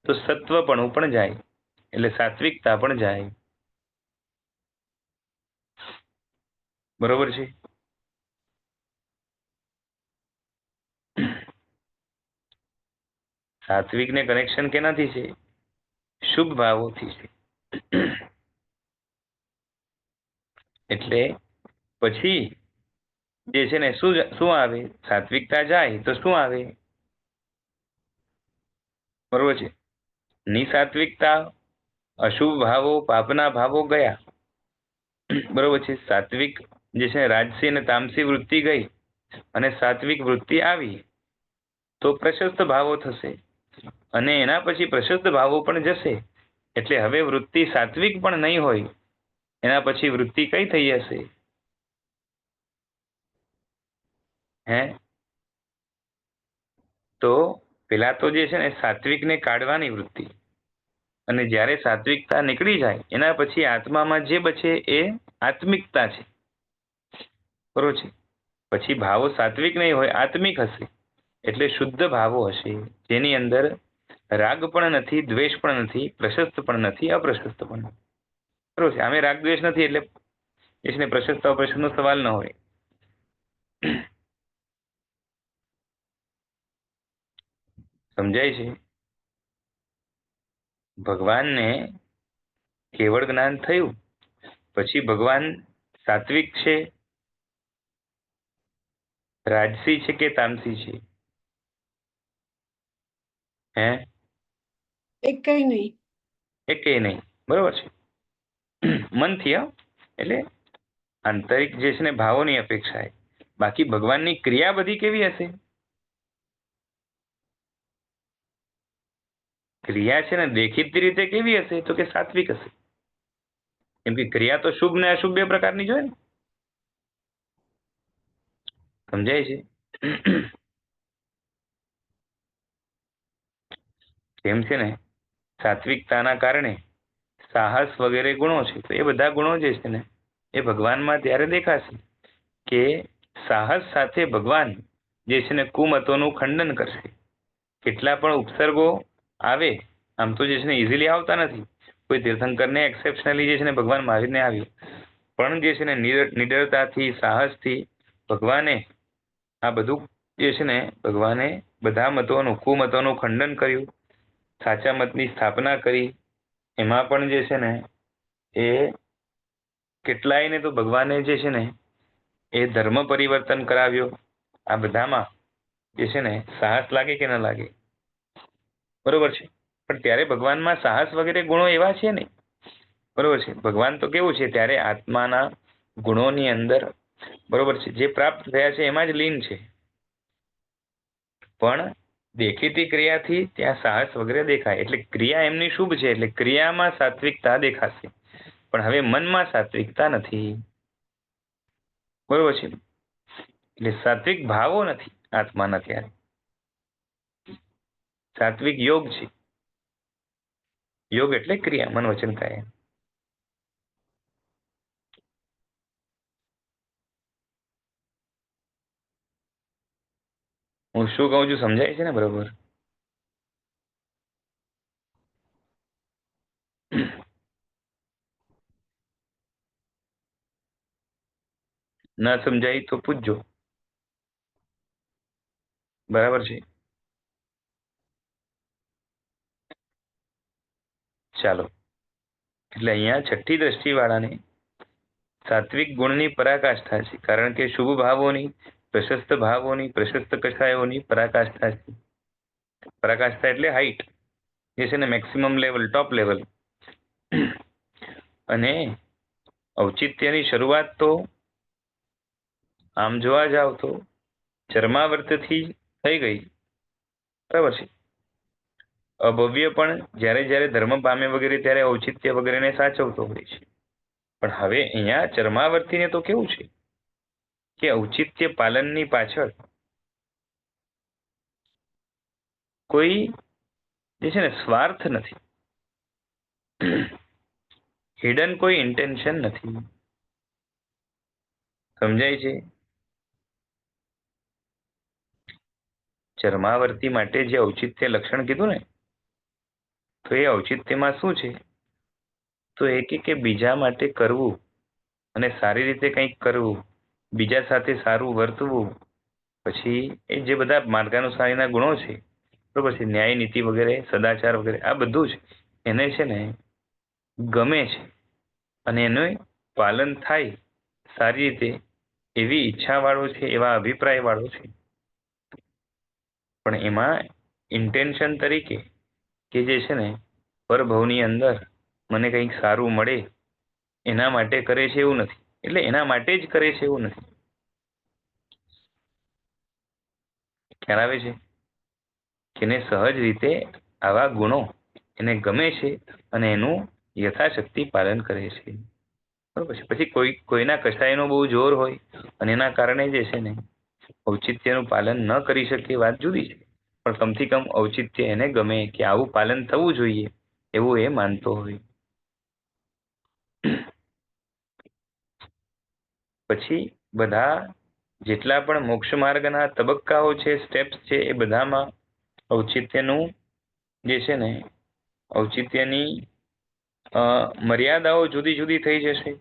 તો સત્વપણું પણ જાય, એટલે સાત્વિકતા પણ જાય. બરોબર છે? સાત્વિક ને કનેક્શન કેનાથી છે? શુભ ભાવોથી છે. એટલે પછી જે છે ને શું આવે? સાત્વિકતા જાય તો શું આવે? બરોબર છે. નિસાત્વિકતા, અશુભ ભાવો, પાપના ભાવો ગયા. બરોબર છે. સાત્વિક જે છે રાજસી અને તામસી વૃત્તિ ગઈ અને સાત્વિક વૃત્તિ આવી તો પ્રશસ્ત ભાવો થશે, અને એના પછી પ્રશસ્ત ભાવો પણ જશે. એટલે હવે વૃત્તિ સાત્વિક પણ નહીં હોય, એના પછી વૃત્તિ કઈ થઈ હશે? હે તો પેલા તો જે છે ને સાત્વિકને કાઢવાની વૃત્તિ, અને જ્યારે સાત્વિકતા નીકળી જાય એના પછી આત્મામાં જે બચે એ આત્મિકતા છે. બરોબર છે. પછી ભાવો સાત્વિક નહીં હોય, આત્મિક હશે. એટલે શુદ્ધ ભાવો હશે, જેની અંદર રાગ પણ નથી, દ્વેષ પણ નથી, પ્રશસ્ત પણ નથી, અપ્રશસ્ત પણ નથી. બરોબર છે. આમે રાગ દ્વેષ નથી એટલે એને પ્રશસ્ત અપ્રશસ્ત નો સવાલ ન હોય. સમજાય છે? ભગવાનને કેવળ જ્ઞાન થયું પછી ભગવાન સાત્વિક છે, રાજસી છે કે તામસી છે? હે એકેય નહીં. એકેય નહીં. બરોબર છે. મનથી એટલે આંતરિક જે છે ને ભાવોની અપેક્ષાએ. બાકી ભગવાનની ક્રિયા બધી કેવી હશે? ક્રિયા છે ને દેખીતી રીતે કેવી હશે? તો કે સાત્વિક હશે. કેમ કે ક્રિયા તો શુભ ને અશુભ બે પ્રકારની જ હોય ને. સમજાય છે? કેમ છે ને સાત્વિકતાના કારણે સાહસ વગેરે ગુણો છે, તો એ બધા ગુણો જે છે ને એ ભગવાનમાં ત્યારે દેખાશે કે સાહસ સાથે ભગવાન જે છે ને કુમતોનું ખંડન કરશે. કેટલા પણ ઉપસર્ગો આવે, આમ તો જે છે ને ઇઝીલી આવતા નથી. કોઈ તીર્થંકરને એક્સેપ્શનલી જે છે ને ભગવાન મહાવીરને આવ્યું, પણ જે છે ને નિડરતાથી, સાહસથી ભગવાને આ બધું જે છે ને ભગવાને બધા મતોનું, કુમતોનું ખંડન કર્યું, સાચા મતની સ્થાપના કરી. એમાં પણ જે છે ને એ કેટલાયને તો ભગવાને જે છે ને એ ધર્મ પરિવર્તન કરાવ્યો. આ બધામાં જે છે ને સાહસ લાગે કે ન લાગે? બરોબર છે. પણ ત્યારે ભગવાનમાં સાહસ વગેરે ગુણો એવા છે નહીં. બરોબર છે. ભગવાન તો કેવું છે ત્યારે આત્માના ગુણોની અંદર, બરોબર છે, જે પ્રાપ્ત થયા છે એમાં જ લીન છે. પણ દેખીતી ક્રિયાથી ત્યાં સાહસ વગેરે દેખાય. એટલે ક્રિયા એમની શુભ છે, એટલે ક્રિયામાં સાત્વિકતા દેખાશે. પણ હવે મનમાં સાત્વિકતા નથી. બરોબર છે. એટલે સાત્વિક ભાવો નથી આત્માના. ત્યારે સાત્વિક યોગ છે. યોગ એટલે ક્રિયા, મન વચન કાયા. હું શું કહું છું સમજાય છે ને બરોબર? ના સમજાય તો પૂછજો. બરાબર છે. ચાલો. એટલે અહીંયા છઠ્ઠી દ્રષ્ટિ વાળાને સાત્વિક ગુણની પરાકાષ્ઠા છે, કારણ કે શુભ ભાવોની, પ્રશસ્ત ભાવોની, પ્રશસ્ત કષાયોની પરાકાષ્ઠા છે. પરાકાષ્ઠા એટલે હાઈટ, જે છે ને મેક્સિમમ લેવલ, ટોપ લેવલ. અને ઔચિત્યની શરૂઆત તો આમ જોવા જાવ તો ચર્માવર્તથી થઈ ગઈ. બરાબર છે. અભવ્ય પણ જ્યારે જ્યારે ધર્મ પામે વગેરે ત્યારે ઔચિત્ય વગેરેને સાચવતો હોય છે. પણ હવે અહીંયા ચર્માવર્તીને તો કેવું છે કે ઔચિત્ય પાલનની પાછળ કોઈ જે છે ને સ્વાર્થ નથી, હિડન કોઈ ઇન્ટેન્શન નથી. સમજાય છે? ચર્માવર્તી માટે જે ઔચિત્ય લક્ષણ કીધું ને, તો એ ઔચિત્યમાં શું છે? તો એ કે બીજા માટે કરવું અને સારી રીતે કંઈક કરવું, બીજા સાથે સારું વર્તવું. પછી એ જે બધા માર્ગાનુસારીના ગુણો છે, બરોબર છે, ન્યાય નીતિ વગેરે, સદાચાર વગેરે, આ બધું જ એને છે ને ગમે છે, અને એનું પાલન થાય સારી રીતે એવી ઈચ્છા વાળો છે, એવા અભિપ્રાય વાળો છે. પણ એમાં ઇન્ટેન્શન તરીકે કે જે છે ને પરભવની અંદર મને કંઈક સારું મળે એના માટે કરે છે એવું નથી, એટલે એના માટે જ કરે છે એવું નથી. ખ્યાલ આવે છે કે એને સહજ રીતે આવા ગુણો એને ગમે છે અને એનું યથાશક્તિ પાલન કરે છે. બરોબર છે. પછી કોઈના કસાયનો બહુ જોર હોય અને એના કારણે જે છે ને ઔચિત્યનું પાલન ન કરી શકે વાત જુદી છે, પણ કમથી કમ ઔચિત્ય એને ગમે કે આવું પાલન થવું જોઈએ એવું એ માનતો હોય. પછી બધા જેટલા પણ મોક્ષ માર્ગના તબક્કાઓ છે, સ્ટેપ્સ છે, એ બધામાં ઔચિત્યનું જે છે ને ઔચિત્યની મર્યાદાઓ જુદી જુદી થઈ જશે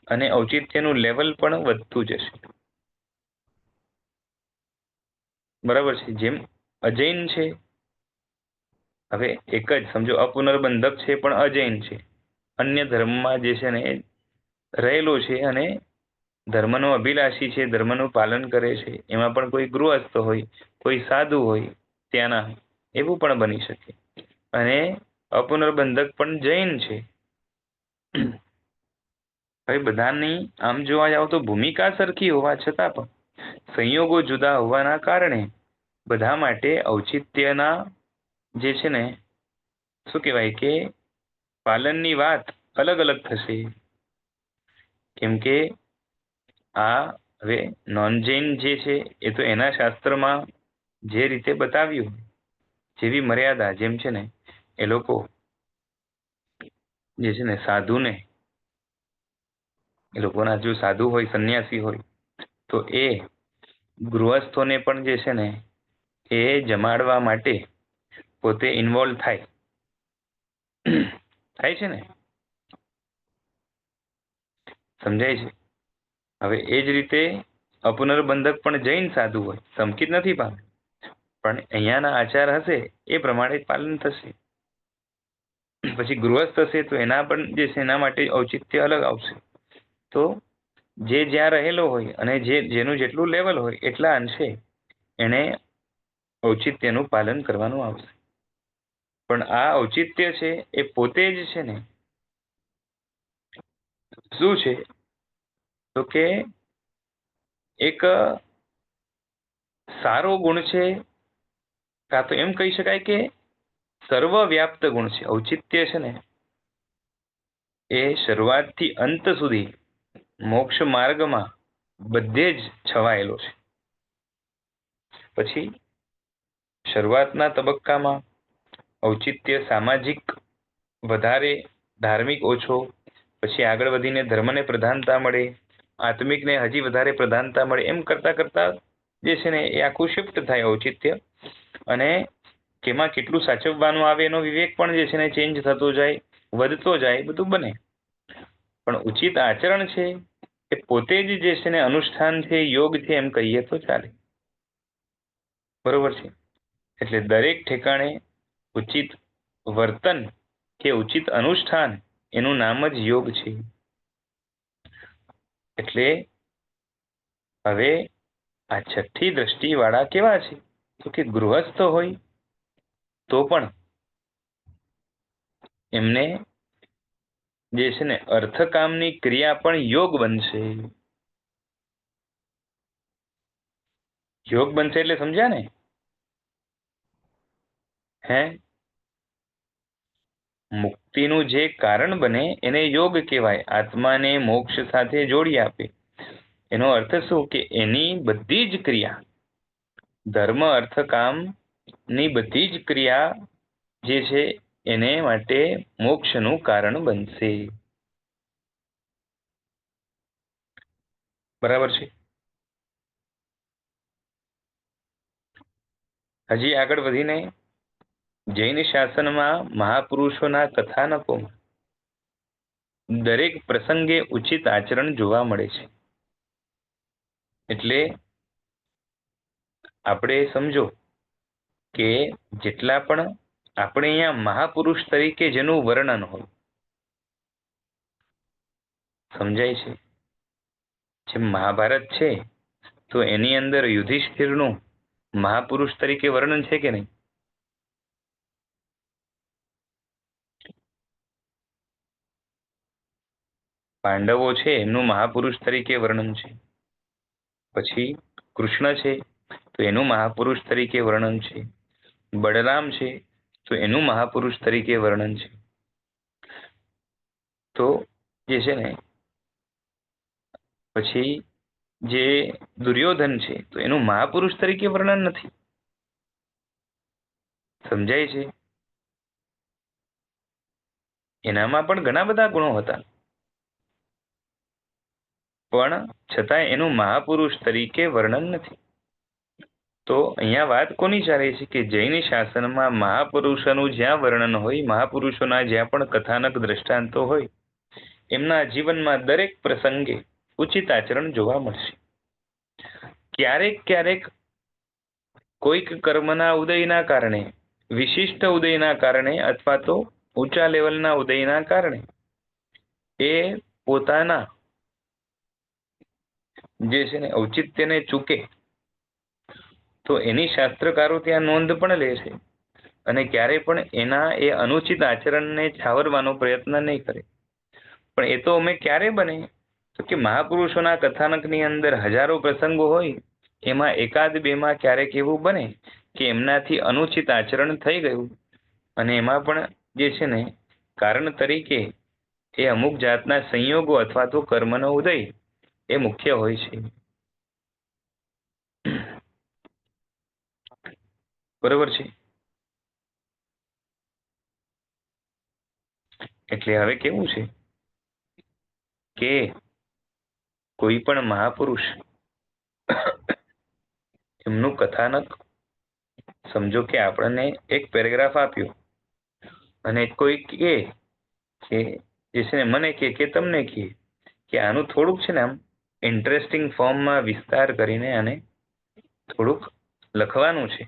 અને ઔચિત્યનું લેવલ પણ વધતું જશે. બરાબર છે. જેમ અજૈન છે, હવે એક જ સમજો અપુનર્બંધક છે પણ અજૈન છે, અન્ય ધર્મમાં જે છે ને એ રહેલો છે અને ધર્મનો અભિલાષી છે, ધર્મનું પાલન કરે છે, એમાં પણ કોઈ ગૃહસ્થ હોય, કોઈ સાધુ હોય ત્યાંના, એવું પણ બની શકે. અને અપુનર્બંધક પણ જૈન છે. હવે બધાની આમ જોવા જાવ તો ભૂમિકા સરખી હોવા છતાં પણ સંયોગો જુદા હોવાના કારણે બધા માટે ઔચિત્યના જે છે ને શું કહેવાય કે પાલનની વાત અલગ અલગ થશે. કેમ કે આ હવે નોન જૈન જે છે એ તો એના શાસ્ત્રમાં જે રીતે બતાવ્યું જેવી મર્યાદા, જેમ છે ને એ લોકો જે છે ને સાધુને, એ લોકોના જો સાધુ હોય, સંન્યાસી હોય, તો એ ગૃહસ્થોને પણ જે છે ને એ જમાડવા માટે પોતે ઇન્વોલ્વ થાય છે ને, સમજાય છે. હવે એ જ રીતે અપુનર્બંધક પણ જૈન સાધુ હોય, સંકિત નથી પામે, પણ અહીંયાના આચાર હશે એ પ્રમાણે પાલન થશે. પછી ગૃહસ્થ હશે તો એના પણ જે છે એના માટે ઔચિત્ય અલગ આવશે. તો જે જ્યાં રહેલો હોય અને જેનું જેટલું લેવલ હોય એટલા અંશે એને ઔચિત્યનું પાલન કરવાનું આવશે. પણ આ ઔચિત્ય છે એ પોતે જ છે ને શું છે તો કે એક સારો ગુણ છે, કાં તો એમ કહી શકાય કે સર્વવ્યાપ્ત ગુણ છે. ઔચિત્ય છે ને એ શરૂઆતથી અંત સુધી મોક્ષ માર્ગમાં બધે જ છવાયેલો છે. પછી શરૂઆતના તબક્કામાં ઔચિત્ય સામાજિક વધારે, ધાર્મિક ઓછો, પછી આગળ વધીને ધર્મને પ્રધાનતા મળે, આત્મિકને હજી વધારે પ્રધાનતા મળે, એમ કરતા કરતા જે છે ને એ આખું શિફ્ટ થાય ઔચિત્ય, અને કેમાં કેટલું સાચવવાનું આવે એનો વિવેક પણ જે છે ને ચેન્જ થતો જાય, વધતો જાય, બધું બને. પણ ઉચિત આચરણ છે એ પોતે જ જે છે ને અનુષ્ઠાન છે, યોગ છે એમ કહીએ તો ચાલે. બરોબર છે. એટલે દરેક ઠેકાણે ઉચિત વર્તન કે ઉચિત અનુષ્ઠાન એનું નામ જ યોગ છે. એટલે હવે આ છઠ્ઠી દ્રષ્ટિવાળા કેવા છે તો કે ગૃહસ્થ હોય તો પણ એમને જે છે ને અર્થકામની ક્રિયા પણ યોગ બનશે. યોગ બનશે એટલે સમજ્યા ને? હે, મુક્તિનું જે કારણ બને એને યોગ કહેવાય. આત્માને મોક્ષ સાથે જોડી આપે. એનો અર્થ શું કે એની બધી જ ક્રિયા, ધર્મ અર્થ કામ ની બધી જ ક્રિયા જે છે એને માટે મોક્ષનું કારણ બનશે. બરાબર છે. હજી આગળ વધીને જૈન શાસનમાં મહાપુરુષોના કથાનકોમાં દરેક પ્રસંગે ઉચિત આચરણ જોવા મળે છે. એટલે આપણે સમજો કે જેટલા પણ આપણે અહીંયા મહાપુરુષ તરીકે જેનું વર્ણન હોય, સમજાય છે? જેમ મહાભારત છે તો એની અંદર યુધિષ્ઠિરનું મહાપુરુષ તરીકે વર્ણન છે કે નહીં? પાંડવો છે એમનું મહાપુરુષ તરીકે વર્ણન છે. પછી કૃષ્ણ છે તો એનું મહાપુરુષ તરીકે વર્ણન છે. બળરામ છે તો એનું મહાપુરુષ તરીકે વર્ણન છે. તો જે છે ને પછી જે દુર્યોધન છે તો એનું મહાપુરુષ તરીકે વર્ણન નથી. સમજાય છે? એનામાં પણ ઘણા બધા ગુણો હતા, પણ છતાં એનું મહાપુરુષ તરીકે વર્ણન નથી. તો અહીંયા વાત કોની ચાલે છે કે જૈન શાસનમાં મહાપુરુષોનું જ્યાં વર્ણન હોય, મહાપુરુષોના જ્યાં પણ કથાનક દ્રષ્ટાંતો હોય, એમના જીવનમાં દરેક પ્રસંગે ઉચિત આચરણ જોવા મળશે. ક્યારેક ક્યારેક કોઈક કર્મના ઉદયના કારણે, વિશિષ્ટ ઉદયના કારણે અથવા તો ઊંચા લેવલના ઉદયના કારણે એ પોતાના જે છે ને ઔચિત્યને ચૂકે તો એની શાસ્ત્રકારો ત્યાં નોંધ પણ લે છે અને ક્યારે પણ એના એ અનુચિત આચરણને છાવરવાનો પ્રયત્ન નહીં કરે. પણ એ તો અમે ક્યારે બને તો કે મહાપુરુષોના કથાનકની અંદર હજારો પ્રસંગો હોય, એમાં એકાદ બેમાં ક્યારેક એવું બને કે એમનાથી અનુચિત આચરણ થઈ ગયું અને એમાં પણ જે છે ને કારણ તરીકે એ અમુક જાતના સંયોગો અથવા તો કર્મનો ઉદય એ મુખ્ય હોય છે. બરોબર છે? એટલે હવે કેવું છે કે કોઈ પણ મહાપુરુષ એમનું કથાનક સમજો કે આપણને એક પેરેગ્રાફ આપ્યો અને કોઈ કે જે છે ને મને કે તમને કે આનું થોડુંક છે ને આમ ઇન્ટરેસ્ટિંગ ફોર્મમાં વિસ્તાર કરીને આને થોડુંક લખવાનું છે,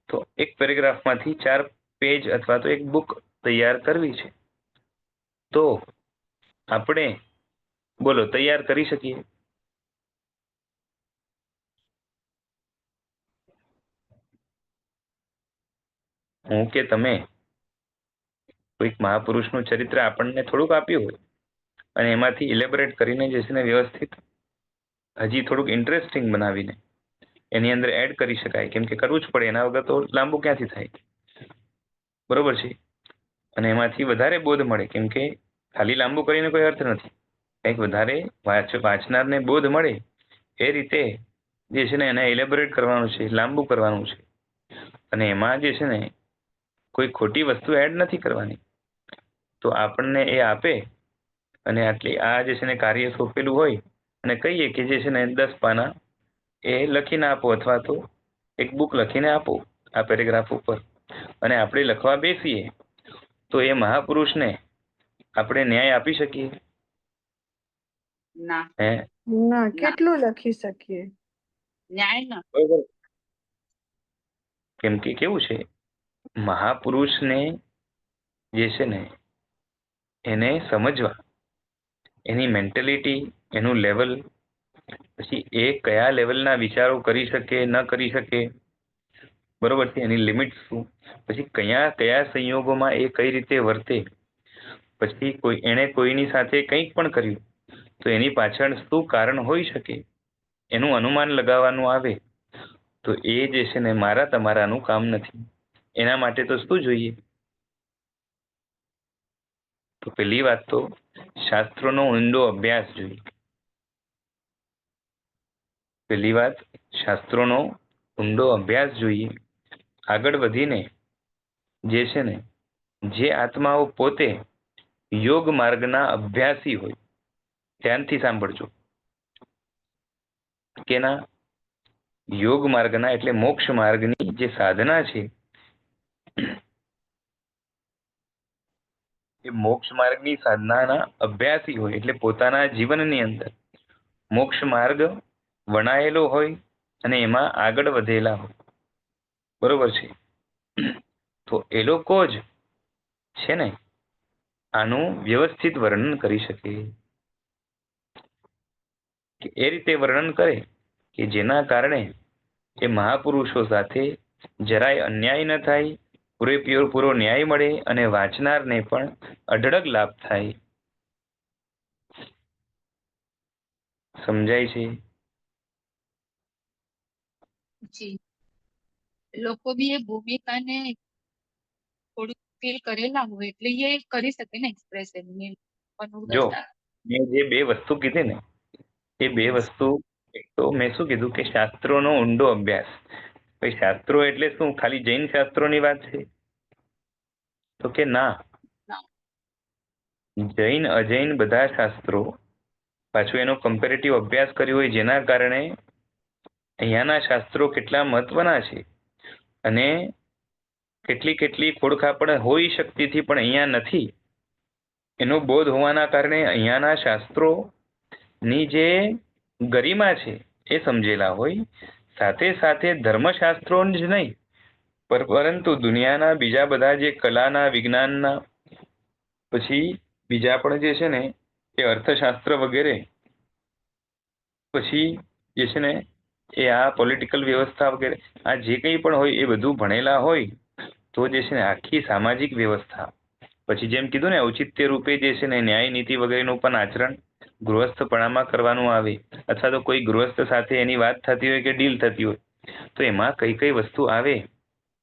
તો એક પેરેગ્રાફમાંથી 4 પેજ અથવા તો એક બુક તૈયાર કરવી છે, તો આપણે બોલો તૈયાર કરી શકીએ? હું કે તમે કોઈક મહાપુરુષનું ચરિત્ર આપણને થોડુંક આપ્યું હોય અને એમાંથી ઇલેબોરેટ કરીને જે છે ને વ્યવસ્થિત હજી થોડુંક ઇન્ટરેસ્ટિંગ બનાવીને એની અંદર એડ કરી શકાય, કેમ કે કરવું જ પડે, એના વગર તો લાંબુ ક્યાંથી થાય. બરોબર છે? અને એમાંથી વધારે બોધ મળે, કેમ કે ખાલી લાંબુ કરીને કોઈ અર્થ નથી. કંઈક વધારે વાંચનારને બોધ મળે એ રીતે જે છે ને એને ઇલેબોરેટ કરવાનું છે, લાંબુ કરવાનું છે. અને એમાં જે છે ને કોઈ ખોટી વસ્તુ એડ નથી કરવાની. તો આપણને એ આપે અને આટલી આ જે છે ને કાર્ય સોંપેલું હોય અને કહીએ કે જે છે ને 10 પાના એ લખીને આપો અથવા તો એક બુક લખીને આપો આ પેરેગ્રાફ ઉપર, અને આપણે લખવા બેસીએ તો એ મહાપુરુષને આપણે ન્યાય આપી શકીએ? ના. હે? ના, કેટલું લખી શકીએ? ન્યાય ના. બરોબર. કેમ કે કેવું છે, મહાપુરુષને જે છે ને એને સમજવા, એની મેન્ટેલિટી, એનું લેવલ, પછી એ કયા લેવલના વિચારો કરી શકે ન કરી શકે, બરોબર છે, એની લિમિટ શું, પછી કયા કયા સંયોગોમાં એ કઈ રીતે વર્તે, પછી એણે કોઈની સાથે કંઈક પણ કર્યું તો એની પાછળ શું કારણ હોઈ શકે, એનું અનુમાન લગાવવાનું આવે તો એ જે છે ને મારા તમારાનું કામ નથી. એના માટે તો શું જોઈએ? તો પહેલી વાત તો શાસ્ત્રોનો ઊંડો અભ્યાસ જોઈએ. પહેલી વાત શાસ્ત્રોનો ઊંડો અભ્યાસ જોઈએ. આગળ વધીને જે છે ને જે આત્માઓ પોતે યોગ માર્ગના અભ્યાસી હોય, ધ્યાનથી સાંભળજો, કેના યોગ માર્ગના એટલે મોક્ષ માર્ગની જે સાધના છે એ મોક્ષ માર્ગની સાધનાના અભ્યાસી હોય, એટલે પોતાના જીવનની અંદર મોક્ષ માર્ગ વણાયેલો હોય અને એમાં આગળ વધેલા હોય. બરોબર છે? તો એ લોકો જ છે ને આનું વ્યવસ્થિત વર્ણન કરી શકે, કે એ રીતે વર્ણન કરે કે જેના કારણે એ મહાપુરુષો સાથે જરાય અન્યાય ન થાય, પૂરો ન્યાય મળે અને વાંચનારને પણ અઢળક લાભ થાય. સમજાય છે? જી, લોકો બી એ ભૂમિકાને થોડું ફીલ કરેલા હોય એટલે એ કરી શકે ને એક્સપ્રેસ એમની જો અનુભવતા. મેં જે બે વસ્તુ કીધી ને એ બે વસ્તુ, એક તો મેં શું કીધું કે શાસ્ત્રોનો ઊંડો અભ્યાસ. ભાઈ શાસ્ત્રો એટલે શું, ખાલી જૈન શાસ્ત્રોની વાત છે? તો કે ના, ના. જૈન અજૈન બધા શાસ્ત્રો, પાછું એનો કમ્પેરેટિવ અભ્યાસ કર્યો હોય જેના કારણે અહીંયાના શાસ્ત્રો કેટલા મહત્વના છે અને કેટલી કેટલી ખોડખાપણ હોઈ શકતીથી પણ અહીંયા નથી, એનો બોધ હોવાના કારણે અહીંયાના શાસ્ત્રોની જે ગરિમા છે એ સમજેલા હોય. સાથે સાથે ધર્મશાસ્ત્રો જ નહીં પરંતુ દુનિયાના બીજા બધા જે કલાના, વિજ્ઞાનના, પછી બીજા પણ જે છે ને એ અર્થશાસ્ત્ર વગેરે, પછી જે છે ને એ આ પોલિટિકલ વ્યવસ્થા વગેરે, આ જે કંઈ પણ હોય એ બધું ભણેલા હોય તો જે છે ને આખી સામાજિક વ્યવસ્થા, પછી જેમ કીધું ને ઔચિત્ય રૂપે જે છે ને ન્યાય નીતિ વગેરેનું પણ આચરણ ગૃહસ્થપણામાં કરવાનું આવે, અથવા તો કોઈ ગૃહસ્થ સાથે એની વાત થતી હોય કે ડીલ થતી હોય તો એમાં કઈ કઈ વસ્તુ આવે,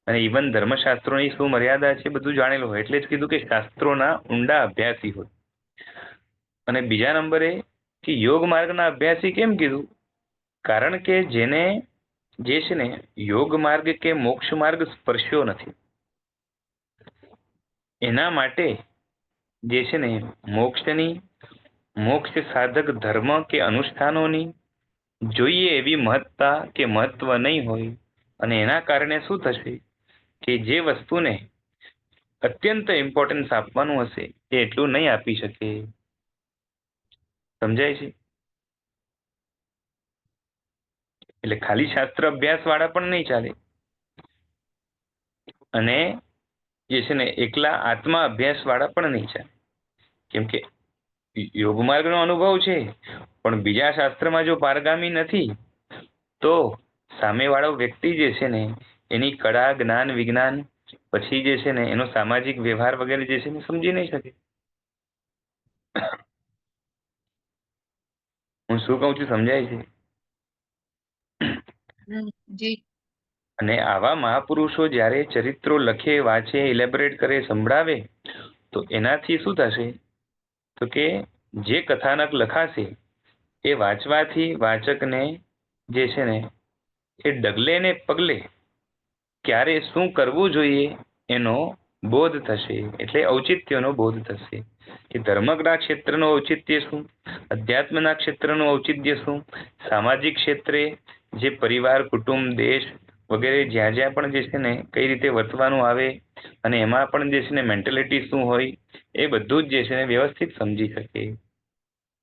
અને ઇવન ધર્મશાસ્ત્રોની શું મર્યાદા છે બધું જાણેલું હોય. એટલે જ કીધું કે શાસ્ત્રોના ઊંડા અભ્યાસી હોય. અને બીજા નંબરે કે યોગ માર્ગના અભ્યાસી કેમ કીધું? કારણ કે જેને જે છે ને યોગ માર્ગ કે મોક્ષ માર્ગ સ્પર્શ્યો નથી, એના માટે જે છે ને મોક્ષની, મોક્ષ સાધક ધર્મ કે અનુષ્ઠાનોની જોઈએ એવી મહત્તા કે મહત્વ નહીં હોય. અને એના કારણે શું થશે કે જે વસ્તુને અત્યંત ઇમ્પોર્ટન્સ આપવાનું હશે એ એટલું નહીં આપી શકે. સમજાય છે? એટલે ખાલી શાસ્ત્ર અભ્યાસ વાળા પણ નહીં ચાલે, અને જે છે ને એકલા આત્મા અભ્યાસ વાળા પણ નહીં ચાલે. કેમ કે યોગ માર્ગનો અનુભવ છે પણ બીજા શાસ્ત્રમાં જો પારગામી નથી તો સામેવાળો વ્યક્તિ જે છે ને એની કળા, જ્ઞાન, વિજ્ઞાન, પછી જે છે ને એનો સામાજિક વ્યવહાર વગેરે જે છે ને સમજી નહીં શકે. હું શું કહું છું સમજાય છે? જી. અને આવા મહાપુરુષો જ્યારે ચરિત્રો લખે, વાંચે, ઇલેબોરેટ કરે, સંભળાવે તો એનાથી શું થશે તો કે જે કથાનક લખાશે એ વાંચવાથી વાચકને જે છે ને એ ડગલે ને પગલે ક્યારે શું કરવું જોઈએ એનો બોધ થશે. એટલે ઔચિત્યનો બોધ થશે કે ધર્મના ક્ષેત્રનું ઔચિત્ય શું, અધ્યાત્મના ક્ષેત્રનું ઔચિત્ય શું, સામાજિક ક્ષેત્રે જે પરિવાર, કુટુંબ, દેશ વગેરે જ્યાં જ્યાં પણ જે છે ને કઈ રીતે વર્તવાનું આવે અને એમાં પણ જે છે ને મેન્ટેલિટી શું હોય એ બધું જ જે છે ને વ્યવસ્થિત સમજી શકે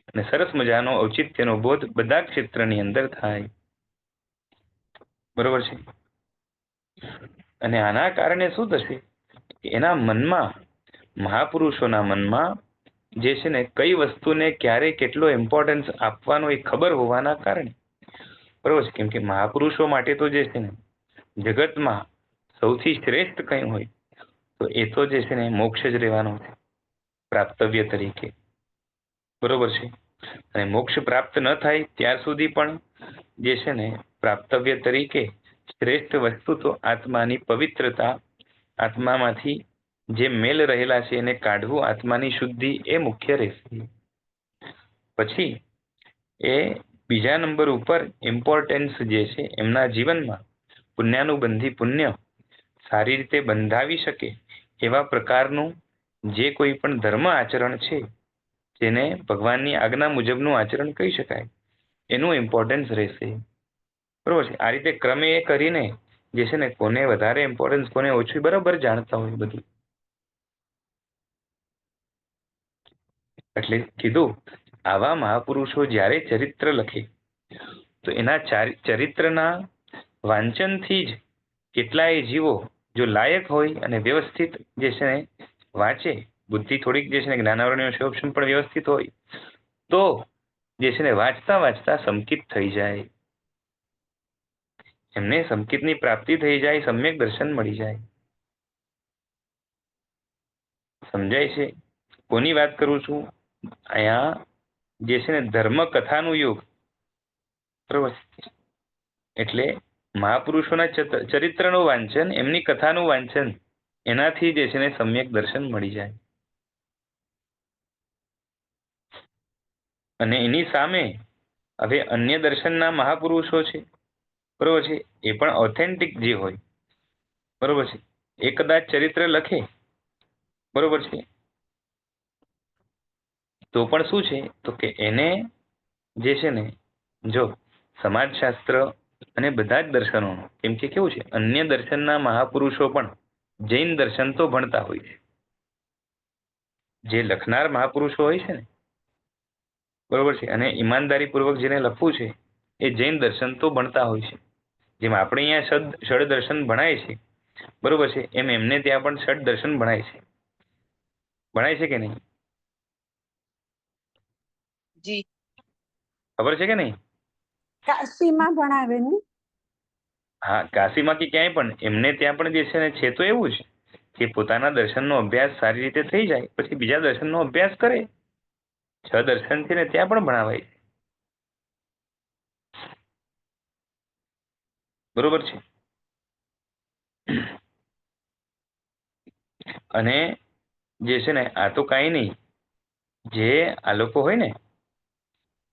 અને સરસ મજાનો ઔચિત્યનો બોધ બધા ક્ષેત્રની અંદર થાય. બરોબર છે? અને આના કારણે શું થશે કે એના મનમાં, મહાપુરુષોના મનમાં જે છે ને કઈ વસ્તુને ક્યારે કેટલો ઇમ્પોર્ટન્સ આપવાનો એ ખબર હોવાના કારણે, બરોબર છે, કેમ કે મહાપુરુષો માટે તો જે છે ને જગતમાં સૌથી શ્રેષ્ઠ કંઈ હોય તો એ તો જે છે ને મોક્ષ જ રહેવાનો છે પ્રાપ્તવ્ય તરીકે. બરોબર છે? અને મોક્ષ પ્રાપ્ત ન થાય ત્યાર સુધી પણ જે છે ને પ્રાપ્તવ્ય તરીકે શ્રેષ્ઠ વસ્તુ તો આત્માની પવિત્રતા, આત્મામાંથી જે મેલ રહેલા છે એને કાઢવું, આત્માની શુદ્ધિ એ મુખ્ય રહેશે. પછી એ બીજા નંબર ઉપર ઇમ્પોર્ટન્સ જે છે એમના જીવનમાં પુણ્યાનુબંધી પુણ્ય સારી રીતે બંધાવી શકે એવા પ્રકારનું જે કોઈ પણ ધર્મ આચરણ છે જેને ભગવાનની આજ્ઞા મુજબનું આચરણ કહી શકાય એનું ઇમ્પોર્ટન્સ રહેશે. બરોબર છે? આ રીતે ક્રમે એ કરીને જે છે ને કોને વધારે ઇમ્પોર્ટન્સ, કોને ઓછું, બરાબર જાણતા હોય બધું. એટલે કીધું આવા મહાપુરુષો જ્યારે ચરિત્ર લખે તો એના ચરિત્રના વાંચનથી જ કેટલાય જીવો જો લાયક હોય અને વ્યવસ્થિત જે છે ને વાંચે, બુદ્ધિ થોડીક જે છે ને જ્ઞાનાવરણીય શોષણ પણ વ્યવસ્થિત હોય તો જે છે ને વાંચતા વાંચતા સંકિત થઈ જાય, એમને સંકિતની પ્રાપ્તિ થઈ જાય, સમ્યક દર્શન મળી જાય. સમજાય છે કોની વાત કરું છું? અહીંયા જે છે ને ધર્મ કથાનું યુગ, બરોબર છે. એટલે મહાપુરુષોના ચરિત્રનું વાંચન, એમની કથાનું વાંચન, એનાથી જે છે ને સમ્યક દર્શન મળી જાય. અને એની સામે હવે અન્ય દર્શનના મહાપુરુષો છે, બરોબર છે, એ પણ ઓથેન્ટિક જે હોય, બરોબર છે, એ કદાચ ચરિત્ર લખે, બરોબર છે, તો પણ શું છે તો કે એને જે છે ને, જો સમાજશાસ્ત્ર અને બધા જ દર્શનોનો, કેમ કે કેવું છે, અન્ય દર્શનના મહાપુરુષો પણ જૈન દર્શન તો ભણતા હોય છે. જે લખનાર મહાપુરુષો હોય છે ને, બરોબર છે, અને ઈમાનદારી પૂર્વક જેને લખવું છે એ જૈન દર્શન તો ભણતા હોય છે. જેમ આપણે અહીંયા ષડ દર્શન ભણાય છે, બરોબર છે, એમ એમને ત્યાં પણ ષડ દર્શન ભણાય છે. ભણાય છે કે નહીં? જી. ખબર છે કે નહીં? કાશીમાં ભણાવે ને? હા, કાશીમાં કે ક્યાંય પણ એમને ત્યાં પણ જે છે ને, છે તો એવું જ કે પોતાના દર્શનનો અભ્યાસ સારી રીતે થઈ જાય પછી બીજા દર્શનનો અભ્યાસ કરે. 6 દર્શન છે ને ત્યાં પણ ભણાવાય છે. બરોબર છે. અને જે છે ને, આ તો કાંઈ નહીં, જે આ લોકો હોય ને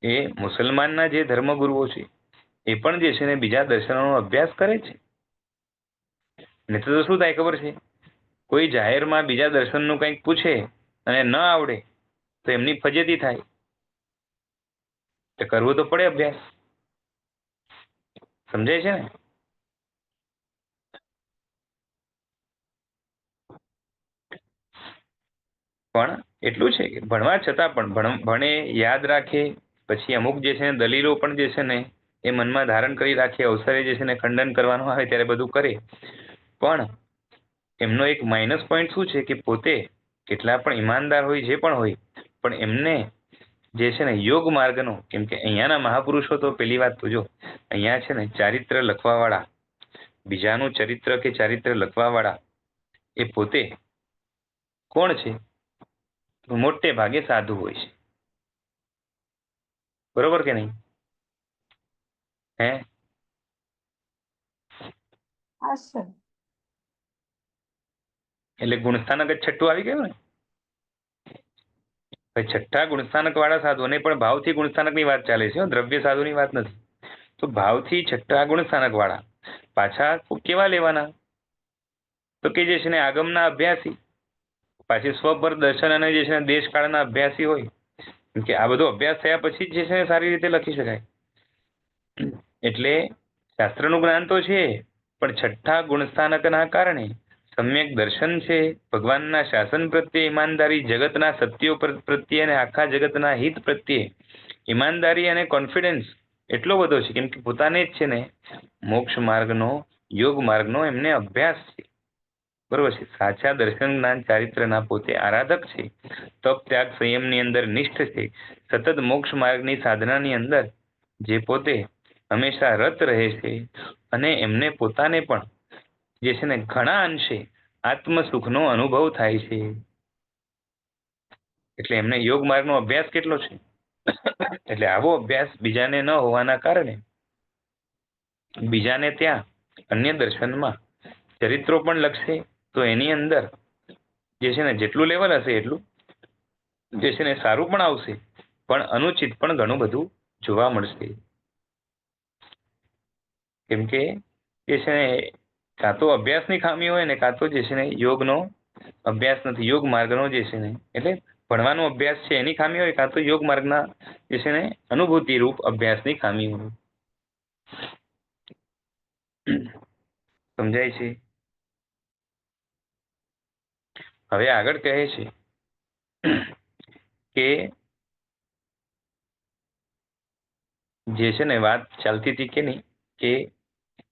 એ મુસલમાનના જે ધર્મગુરુઓ છે એ પણ જે છે ને બીજા દર્શનોનો અભ્યાસ કરે છે. નહીં તો શું થાય ખબર છે? કોઈ જાહેરમાં બીજા દર્શનનું કંઈક પૂછે અને ન આવડે તો એમની ફજેતી થાય. તો કરવું તો પડે અભ્યાસ. સમજાય છે ને? પણ એટલું છે કે ભણવા છતાં પણ ભણે, યાદ રાખે, પછી અમુક જે છે ને દલીલો પણ જે છે ને એ મનમાં ધારણ કરી રાખે, અવસરે જે છે ને ખંડન કરવાનું આવે ત્યારે બધું કરે. પણ એમનો એક માઇનસ પોઈન્ટ શું છે કે પોતે કેટલા પણ ઈમાનદાર હોય, જે પણ હોય, પણ એમને જે છે ને યોગ માર્ગનો, કેમ કે અહીંયાના મહાપુરુષો તો પેલી વાત તો જો અહીંયા છે ને ચારિત્ર લખવાવાળા, બીજાનું ચરિત્ર કે ચારિત્ર લખવાવાળા એ પોતે કોણ છે? મોટે ભાગે સાધુ હોય છે. બરોબર કે નહીં? હે? હા સર. એટલે ગુણસ્થાનક જ છઠ્ઠું આવી ગયું ને. ભાઈ છઠ્ઠા ગુણસ્થાનક વાળા સાધુઓને પણ ભાવથી ગુણસ્થાનકની વાત ચાલે છે, દ્રવ્ય સાધુની વાત નથી. તો ભાવથી છઠ્ઠા ગુણસ્થાનક વાળા પાછા કેવા લેવાના? તો કે જે છે ને આગમના અભ્યાસી, પાછી સ્વપર દર્શન અને જે છે ને દેશકાળના અભ્યાસી હોય. કેમ કે આ બધો અભ્યાસ થયા પછી જ જે છે ને સારી રીતે લખી શકાય. એટલે શાસ્ત્રનું જ્ઞાન તો છે, પણ છઠ્ઠા ગુણસ્થાનકના કારણે સમ્યક દર્શન છે, ભગવાનના શાસન પ્રત્યે ઈમાનદારી, જગતના સત્યો પ્રત્યે અને આખા જગતના હિત પ્રત્યે ઈમાનદારી અને કોન્ફિડન્સ એટલો બધો છે. કેમ કે પોતાને જ છે ને મોક્ષ માર્ગનો, યોગ માર્ગનો એમને અભ્યાસ છે. બરોબર છે. સાચા દર્શન જ્ઞાન ચારિત્રના પોતે આરાધક છે. તપ ત્યાગ સંયમની અંદર નિષ્ઠ છે. સતત મોક્ષ માર્ગની સાધનાની અંદર જે પોતે હંમેશા રત રહે છે. અને એમને પોતાને પણ જે છે ને ઘણા અંશે આત્મ સુખનો અનુભવ થાય છે. એટલે એમને યોગ માર્ગનો અભ્યાસ કેટલો છે. એટલે આવો અભ્યાસ બીજાને ન હોવાના કારણે બીજાને ત્યાં અન્ય દર્શનમાં ચરિત્રો પણ લખશે તો એની અંદર જે છે ને જેટલું લેવલ હશે એટલું જે છે ને સારું પણ આવશે, પણ અનુચિત પણ ઘણું બધું જોવા મળશે. કેમ કે જે છે ને કાં તો અભ્યાસની ખામી હોય ને કાં તો જે છે ને યોગનો અભ્યાસ નથી, યોગ માર્ગનો જે છે ને એટલે ભણવાનો અભ્યાસ છે એની ખામી હોય, કાં તો યોગ માર્ગના જે છે ને અનુભૂતિ રૂપ અભ્યાસની ખામી હોય. સમજાય છે? હવે આગળ કહે છે કે જે છે ને વાત ચાલતી હતી કે નહીં, કે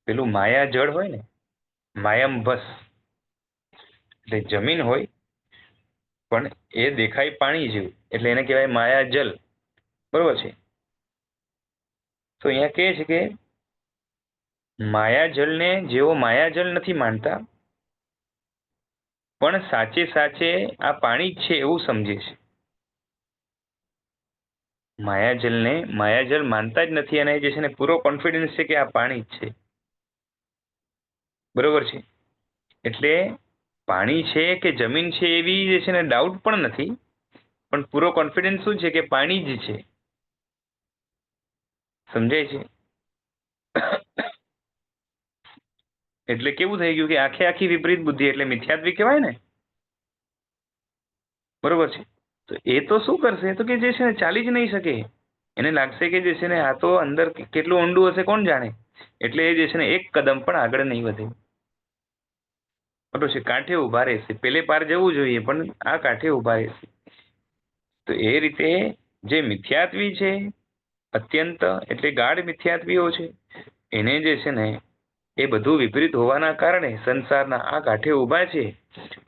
પેલું માયા જળ હોય ને, માયમભસ, એટલે જમીન હોય પણ એ દેખાય પાણી જેવું, એટલે એને કહેવાય માયા જલ. બરોબર છે. તો અહીંયા કહે છે કે માયાજલને જેઓ માયાજલ નથી માનતા, પણ સાચે સાચે આ પાણી જ છે એવું સમજે છે. માયાજલ માનતા જ નથી, અને જે છે ને પૂરો કોન્ફિડન્સ છે કે આ પાણી જ છે. બરોબર છે. એટલે પાણી છે કે જમીન છે એવી જે છે ને ડાઉટ પણ નથી, પણ પૂરો કોન્ફિડન્સ શું છે કે પાણી જ છે. સમજાય છે? એટલે કેવું થઈ ગયું કે આખી વિપરીત બુદ્ધિ, એટલે મિથ્યાત્વી કહેવાય ને. બરોબર છે. તો એ તો શું કરશે, તો કે જે છે ને ચાલી જ નહીં શકે. એને લાગશે કે જે છે ને આ તો અંદર કેટલું ઊંડું હશે કોણ જાણે, એટલે એ જે છે ને એક કદમ પણ આગળ નહીં વધે. બરોબર છે. કાંઠે ઉભા રહેશે, પેલે પાર જવું જોઈએ પણ આ કાંઠે ઉભા રહેશે. તો એ રીતે જે મિથ્યાત્વી છે, અત્યંત એટલે ગાઢ મિથ્યાત્વીઓ છે, એને જે છે ને એ બધું વિપરીત હોવાના કારણે સંસારના આ કાંઠે ઊભા છે,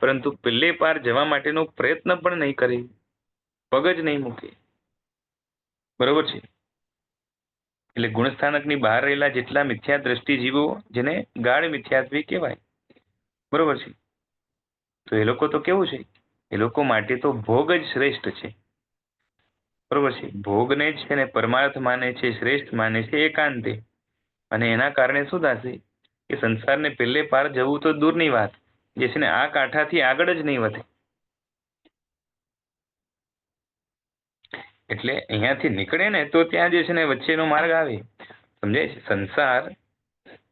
પરંતુ પેલે પાર જવા માટેનો પ્રયત્ન પણ નહીં કરે, પગ જ નહીં મૂકે. બરોબર છે. એટલે ગુણસ્થાનકની બહાર રહેલા જેટલા મિથ્યા દ્રષ્ટિ જીવો, જેને ગાઢ મિથ્યાત્વી કહેવાય. બરોબર છે. તો એ લોકો તો કેવું છે, એ લોકો માટે તો ભોગ જ શ્રેષ્ઠ છે. બરોબર છે. ભોગને જ છે ને પરમાર્થ માને છે, શ્રેષ્ઠ માને છે એકાંતે. અને એના કારણે શું થશે કે સંસારને પેલે પાર જવું તો દૂરની વાત, જે છે ને આ કાંઠાથી આગળ જ નહીં વધે. એટલે અહીંયાથી નીકળે ને તો ત્યાં જે છે ને વચ્ચેનો માર્ગ આવે. સમજાય છે? સંસાર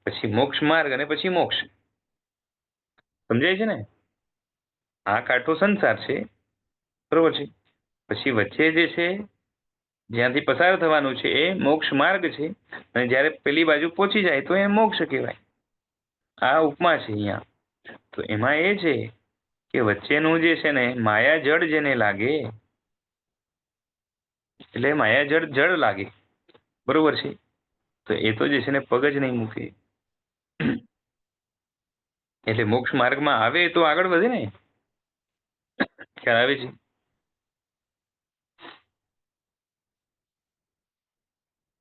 પછી મોક્ષ માર્ગ અને પછી મોક્ષ. સમજાય છે ને? આ કાંઠો સંસાર છે. બરોબર છે. પછી વચ્ચે જે છે જ્યાંથી પસાર થવાનું છે એ મોક્ષ માર્ગ છે, અને જ્યારે પેલી બાજુ પહોંચી જાય તો એ મોક્ષ કહેવાય. આ ઉપમા છે અહીંયા. તો એમાં એ છે કે વચ્ચેનું જે છે ને માયા જળ જેને લાગે, એટલે માયા જળ લાગે. બરોબર છે. તો એ તો જે છે ને પગ જ નહીં મૂકે. એટલે મોક્ષ માર્ગમાં આવે તો આગળ વધે ને. ખ્યાલ આવે છે?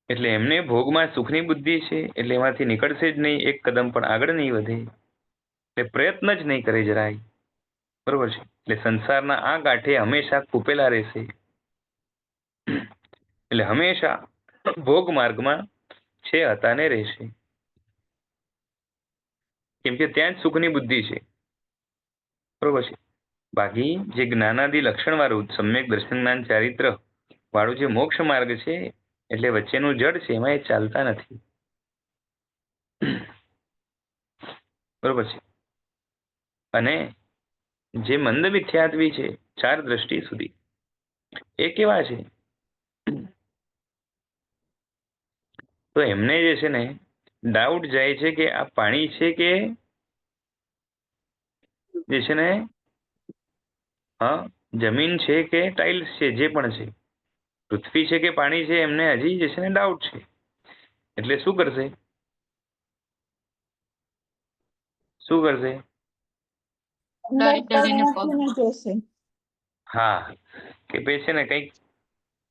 એટલે એમને ભોગમાં સુખની બુદ્ધિ છે, એટલે એમાંથી નીકળશે જ નહીં, એક કદમ પણ આગળ નહીં વધે, એટલે પ્રયત્ન જ નહીં કરે જરાય. બરોબર છે. એટલે સંસારના આ કાંઠે હંમેશા ખૂપેલા રહેશે. એટલે હંમેશા ભોગ માર્ગમાં છે હતા ને રહેશે, કેમ કે ત્યાં જ સુખની બુદ્ધિ છે. બરોબર છે. બાકી જે જ્ઞાનાદિ લક્ષણ વાળું સમ્યક દર્શન જ્ઞાન ચારિત્ર વાળું જે મોક્ષ માર્ગ છે, એટલે વચ્ચેનું જડ છે, એમાં એ ચાલતા નથી. બરોબર છે. અને જે મંદ મિથ્યાત્વી છે 4 દ્રષ્ટિ સુધી, એ કેવા છે, તો એમને જે છે ને ડાઉટ જાય છે કે આ પાણી છે કે જે છે ને જમીન છે કે ટાઇલ્સ છે, જે પણ છે, પૃથ્વી છે કે પાણી છે, એમને હજી જે છે ને ડાઉટ છે. એટલે શું કરશે? ડરી ડરીને પગ મૂકીને જોશે. હા, કે ભાઈ છે ને કંઈક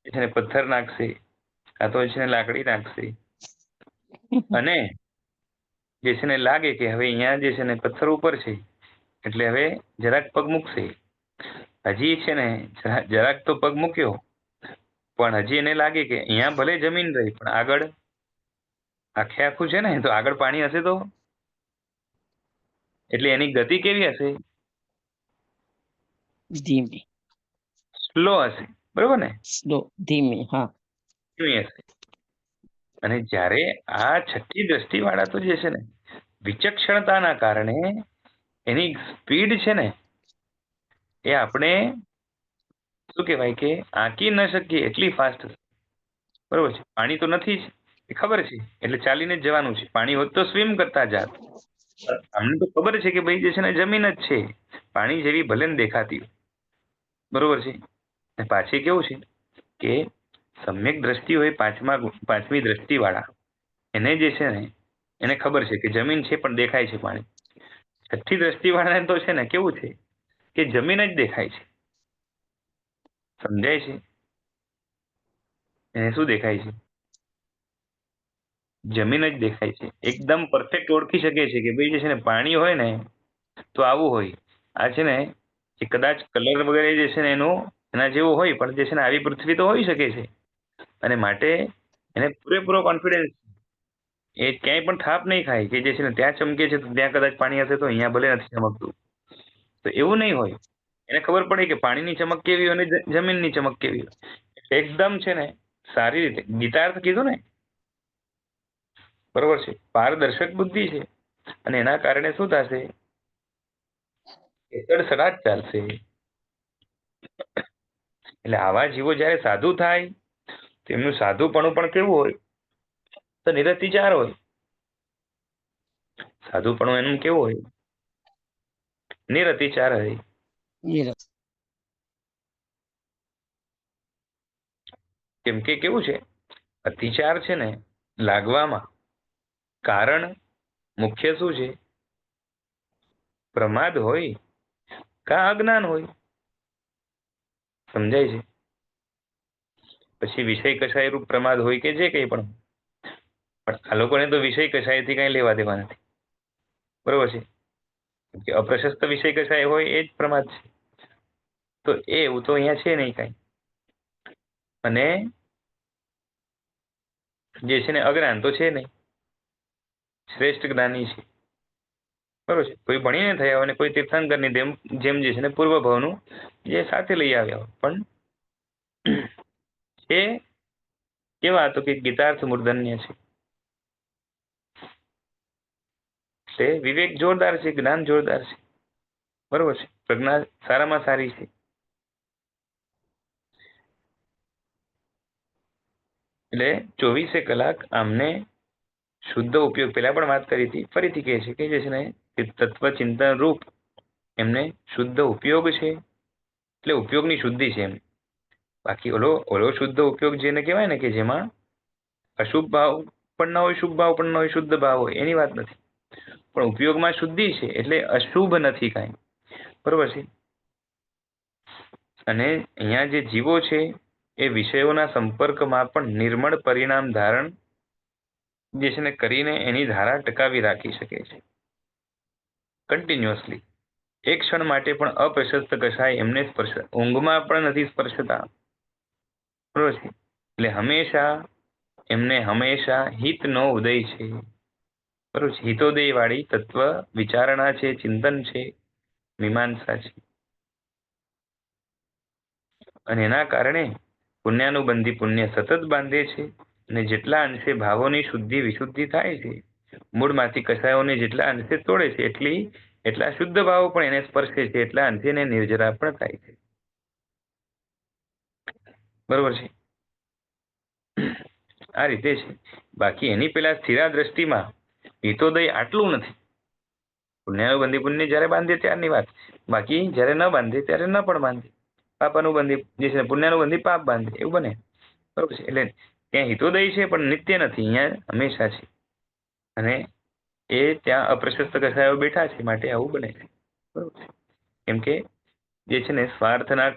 છે ને પથ્થર નાખશે, કાં તો છે ને લાકડી નાખશે, અને જે છે ને લાગે કે હવે અહીંયા જે છે ને પથ્થર ઉપર છે, એટલે હવે જરાક પગ મૂકશે. હજી છે ને જરાક તો પગ મૂક્યો, પણ હજી એને લાગે કે અહીંયા ભલે જમીન રહી, પણ આગળ આખું છે ને તો આગળ પાણી હશે. તો એટલે એની ગતિ કેવી હશે? ધીમી. સ્લો હશે. બરોબર ને? સ્લો, ધીમી. હા, ધીમી હશે. અને જ્યારે આ છઠ્ઠી દ્રષ્ટિ વાળા તો જે છે ને વિચક્ષણતાના કારણે એની સ્પીડ છે ને એ આપણે શું કહેવાય કે આંકી ન શકીએ એટલી ફાસ્ટ હશે. બરોબર છે. પાણી તો નથી જ, એ ખબર છે, એટલે ચાલીને જ જવાનું છે. પાણી હોત તો સ્વિમ કરતા જાત. અમને તો ખબર છે કે ભાઈ જે છે ને જમીન જ છે, પાણી જેવી ભલે ને દેખાતી હોય. બરોબર છે. અને પાછી કેવું છે કે સમ્યક દ્રષ્ટિ હોય પાંચમી દ્રષ્ટિ વાળા, એને જે છે ને એને ખબર છે કે જમીન છે પણ દેખાય છે પાણી. છઠ્ઠી દ્રષ્ટિ વાળાને તો છે ને કેવું છે કે જમીન જ દેખાય છે. સમજાય છે? એને શું દેખાય છે? જમીન જ દેખાય છે. એકદમ પરફેક્ટ ઓળખી શકે છે કે ભાઈ જે છે ને પાણી હોય ને તો આવું હોય. આ છે ને એ કદાચ કલર વગેરે જે છે ને એનો એના જેવો હોય, પણ જે છે ને આવી પૃથ્વી તો હોઈ શકે છે, અને માટે એને પૂરેપૂરો કોન્ફિડન્સ, એ ક્યાંય પણ થાપ નહીં ખાય કે જે છે ને ત્યાં ચમકે છે તો ત્યાં કદાચ પાણી હશે તો અહીંયા ભલે નથી ચમકતું, તો એવું નહીં હોય. એને ખબર પડે કે પાણીની ચમક કેવી હોય અને જમીનની ચમક કેવી હોય. એકદમ છે ને સારી રીતે ગીતાર્થ કીધું ને, બરોબર છે, પારદર્શક બુદ્ધિ છે અને એના કારણે શું થશે, સડાટ ચાલશે. એટલે આવા જીવો જયારે સાધુ થાય તેમનું સાધુપણું પણ કેવું હોય, તો નિરતિચાર હોય. સાધુપણું એનું કેવું હોય, નિરતિચાર હોય. કેમ કે કેવું છે, અતિચાર છે ને લાગવામાં કારણ મુખ્ય શું છે, પ્રમાદ હોય કા અજ્ઞાન હોય. સમજાય છે? પછી વિષય કશાય રૂપ પ્રમાદ હોય કે જે કંઈ પણ આ લોકોને તો વિષય કશાયથી કઈ લેવા દેવા નથી, બરોબર છે. કે અપ્રશસ્ત વિષય કશાય હોય એ જ પ્રમાદ છે, તો એવું તો અહીંયા છે નહીં કઈ. અને જે છે ને અજ્ઞાન તો છે નહીં, શ્રેષ્ઠ જ્ઞાની છે, બરોબર છે. કોઈ ભણીને થયા હોય ને કોઈ તીર્થંકરની જેમ જે છે ને પૂર્વ ભાવનું જે સાથે લઈ આવ્યા હોય, પણ એ કેવા તો કે ગીતાર્થ મૂર્ધન્ય છે. તે વિવેક જોરદાર છે, જ્ઞાન જોરદાર છે, બરોબર છે, પ્રજ્ઞા સારામાં સારી છે. એટલે 24 કલાક આમને શુદ્ધ ઉપયોગ, પેલા પણ વાત કરી હતી, ફરીથી કહે છે કે જે છે ને તત્વ ચિંતન રૂપ એમને શુદ્ધ ઉપયોગ છે, એટલે ઉપયોગની શુદ્ધિ છે એમ. બાકી ઓલો શુદ્ધ ઉપયોગ જેને કહેવાય ને કે જેમાં અશુભ ભાવ પણ ન હોય, શુભ ભાવ પણ ન હોય, શુદ્ધ ભાવ હોય, એની વાત નથી. પણ ઉપયોગમાં શુદ્ધિ છે એટલે અશુભ નથી કાંઈ, બરોબર છે. અને અહીંયા જે જીવો છે એ વિષયોના સંપર્કમાં પણ નિર્મળ પરિણામ ધારણ જે છે ને કરીને એની ધારા ટકાવી રાખી શકે છે કન્ટિન્યુઅસલી. એક ક્ષણ માટે પણ અપ્રશસ્ત કશાય એમને સ્પર્શ, ઊંઘમાં પણ નથી સ્પર્શતા, બરોબર છે. એટલે હંમેશા હિતનો ઉદય છે, બરોબર છે. હિતોદય વાળી તત્વ વિચારણા છે, ચિંતન છે, મીમાંસા છે. અને એના કારણે પુણ્યાનુબંધી પુણ્ય સતત બાંધે છે. અને જેટલા અંશે ભાવોની શુદ્ધિ વિશુદ્ધિ થાય છે, મૂળમાંથી કશાયોને જેટલા અંશે તોડે છે એટલા શુદ્ધ ભાવો પણ એને સ્પર્શે છે, એટલા અંશે એને નિર્જરા પણ થાય છે, બરોબર છે. આ રીતે છે. બાકી એની પેલા સ્થિરા દ્રષ્ટિમાં હિતોદય આટલું નથી. પુણ્યાનુબંધી પુણ્ય જયારે બાંધે ત્યારની વાત, બાકી જયારે ન બાંધે ત્યારે ન પણ બાંધે. પાપાનુબંધી જે છે પુણ્યાનુબંધી પાપ બાંધે, એવું બને, બરોબર છે. એટલે ત્યાં હિતોદય છે પણ નિત્ય નથી, અહીંયા હંમેશા છે. અને એ ત્યાં અપ્રશસ્ત કસાયો બેઠા છે માટે આવું બને છે, બરોબર છે. કેમ કે જે છે ને સ્વાર્થના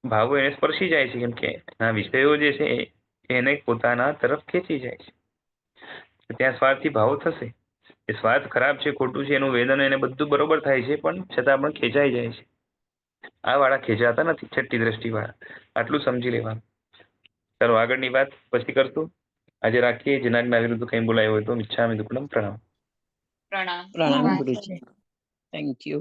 ભાવો એને સ્પર્શી જાય છે, કેમ કે એના વિષયો જે છે એને પોતાના તરફ ખેંચી જાય છે. ત્યાં સ્વાર્થી ભાવો થશે. એ સ્વાર્થ ખરાબ છે, ખોટું છે, એનું વેદન એને બધું બરોબર થાય છે, પણ છતાં પણ ખેંચાઈ જાય છે. આ વાળા ખેંચાતા નથી, છઠ્ઠી દ્રષ્ટિ વાળા. આટલું સમજી લેવાનું. ચાલો આગળની વાત પછી કરશું. આજે રાખીએ. જનાજ્ઞા વિરુદ્ધ કંઈ બોલાયો હોય તો મિચ્છામિ દુક્કડમ. પ્રણામ. પ્રણામ. પ્રણામ ગુરુજી, થેન્ક યુ.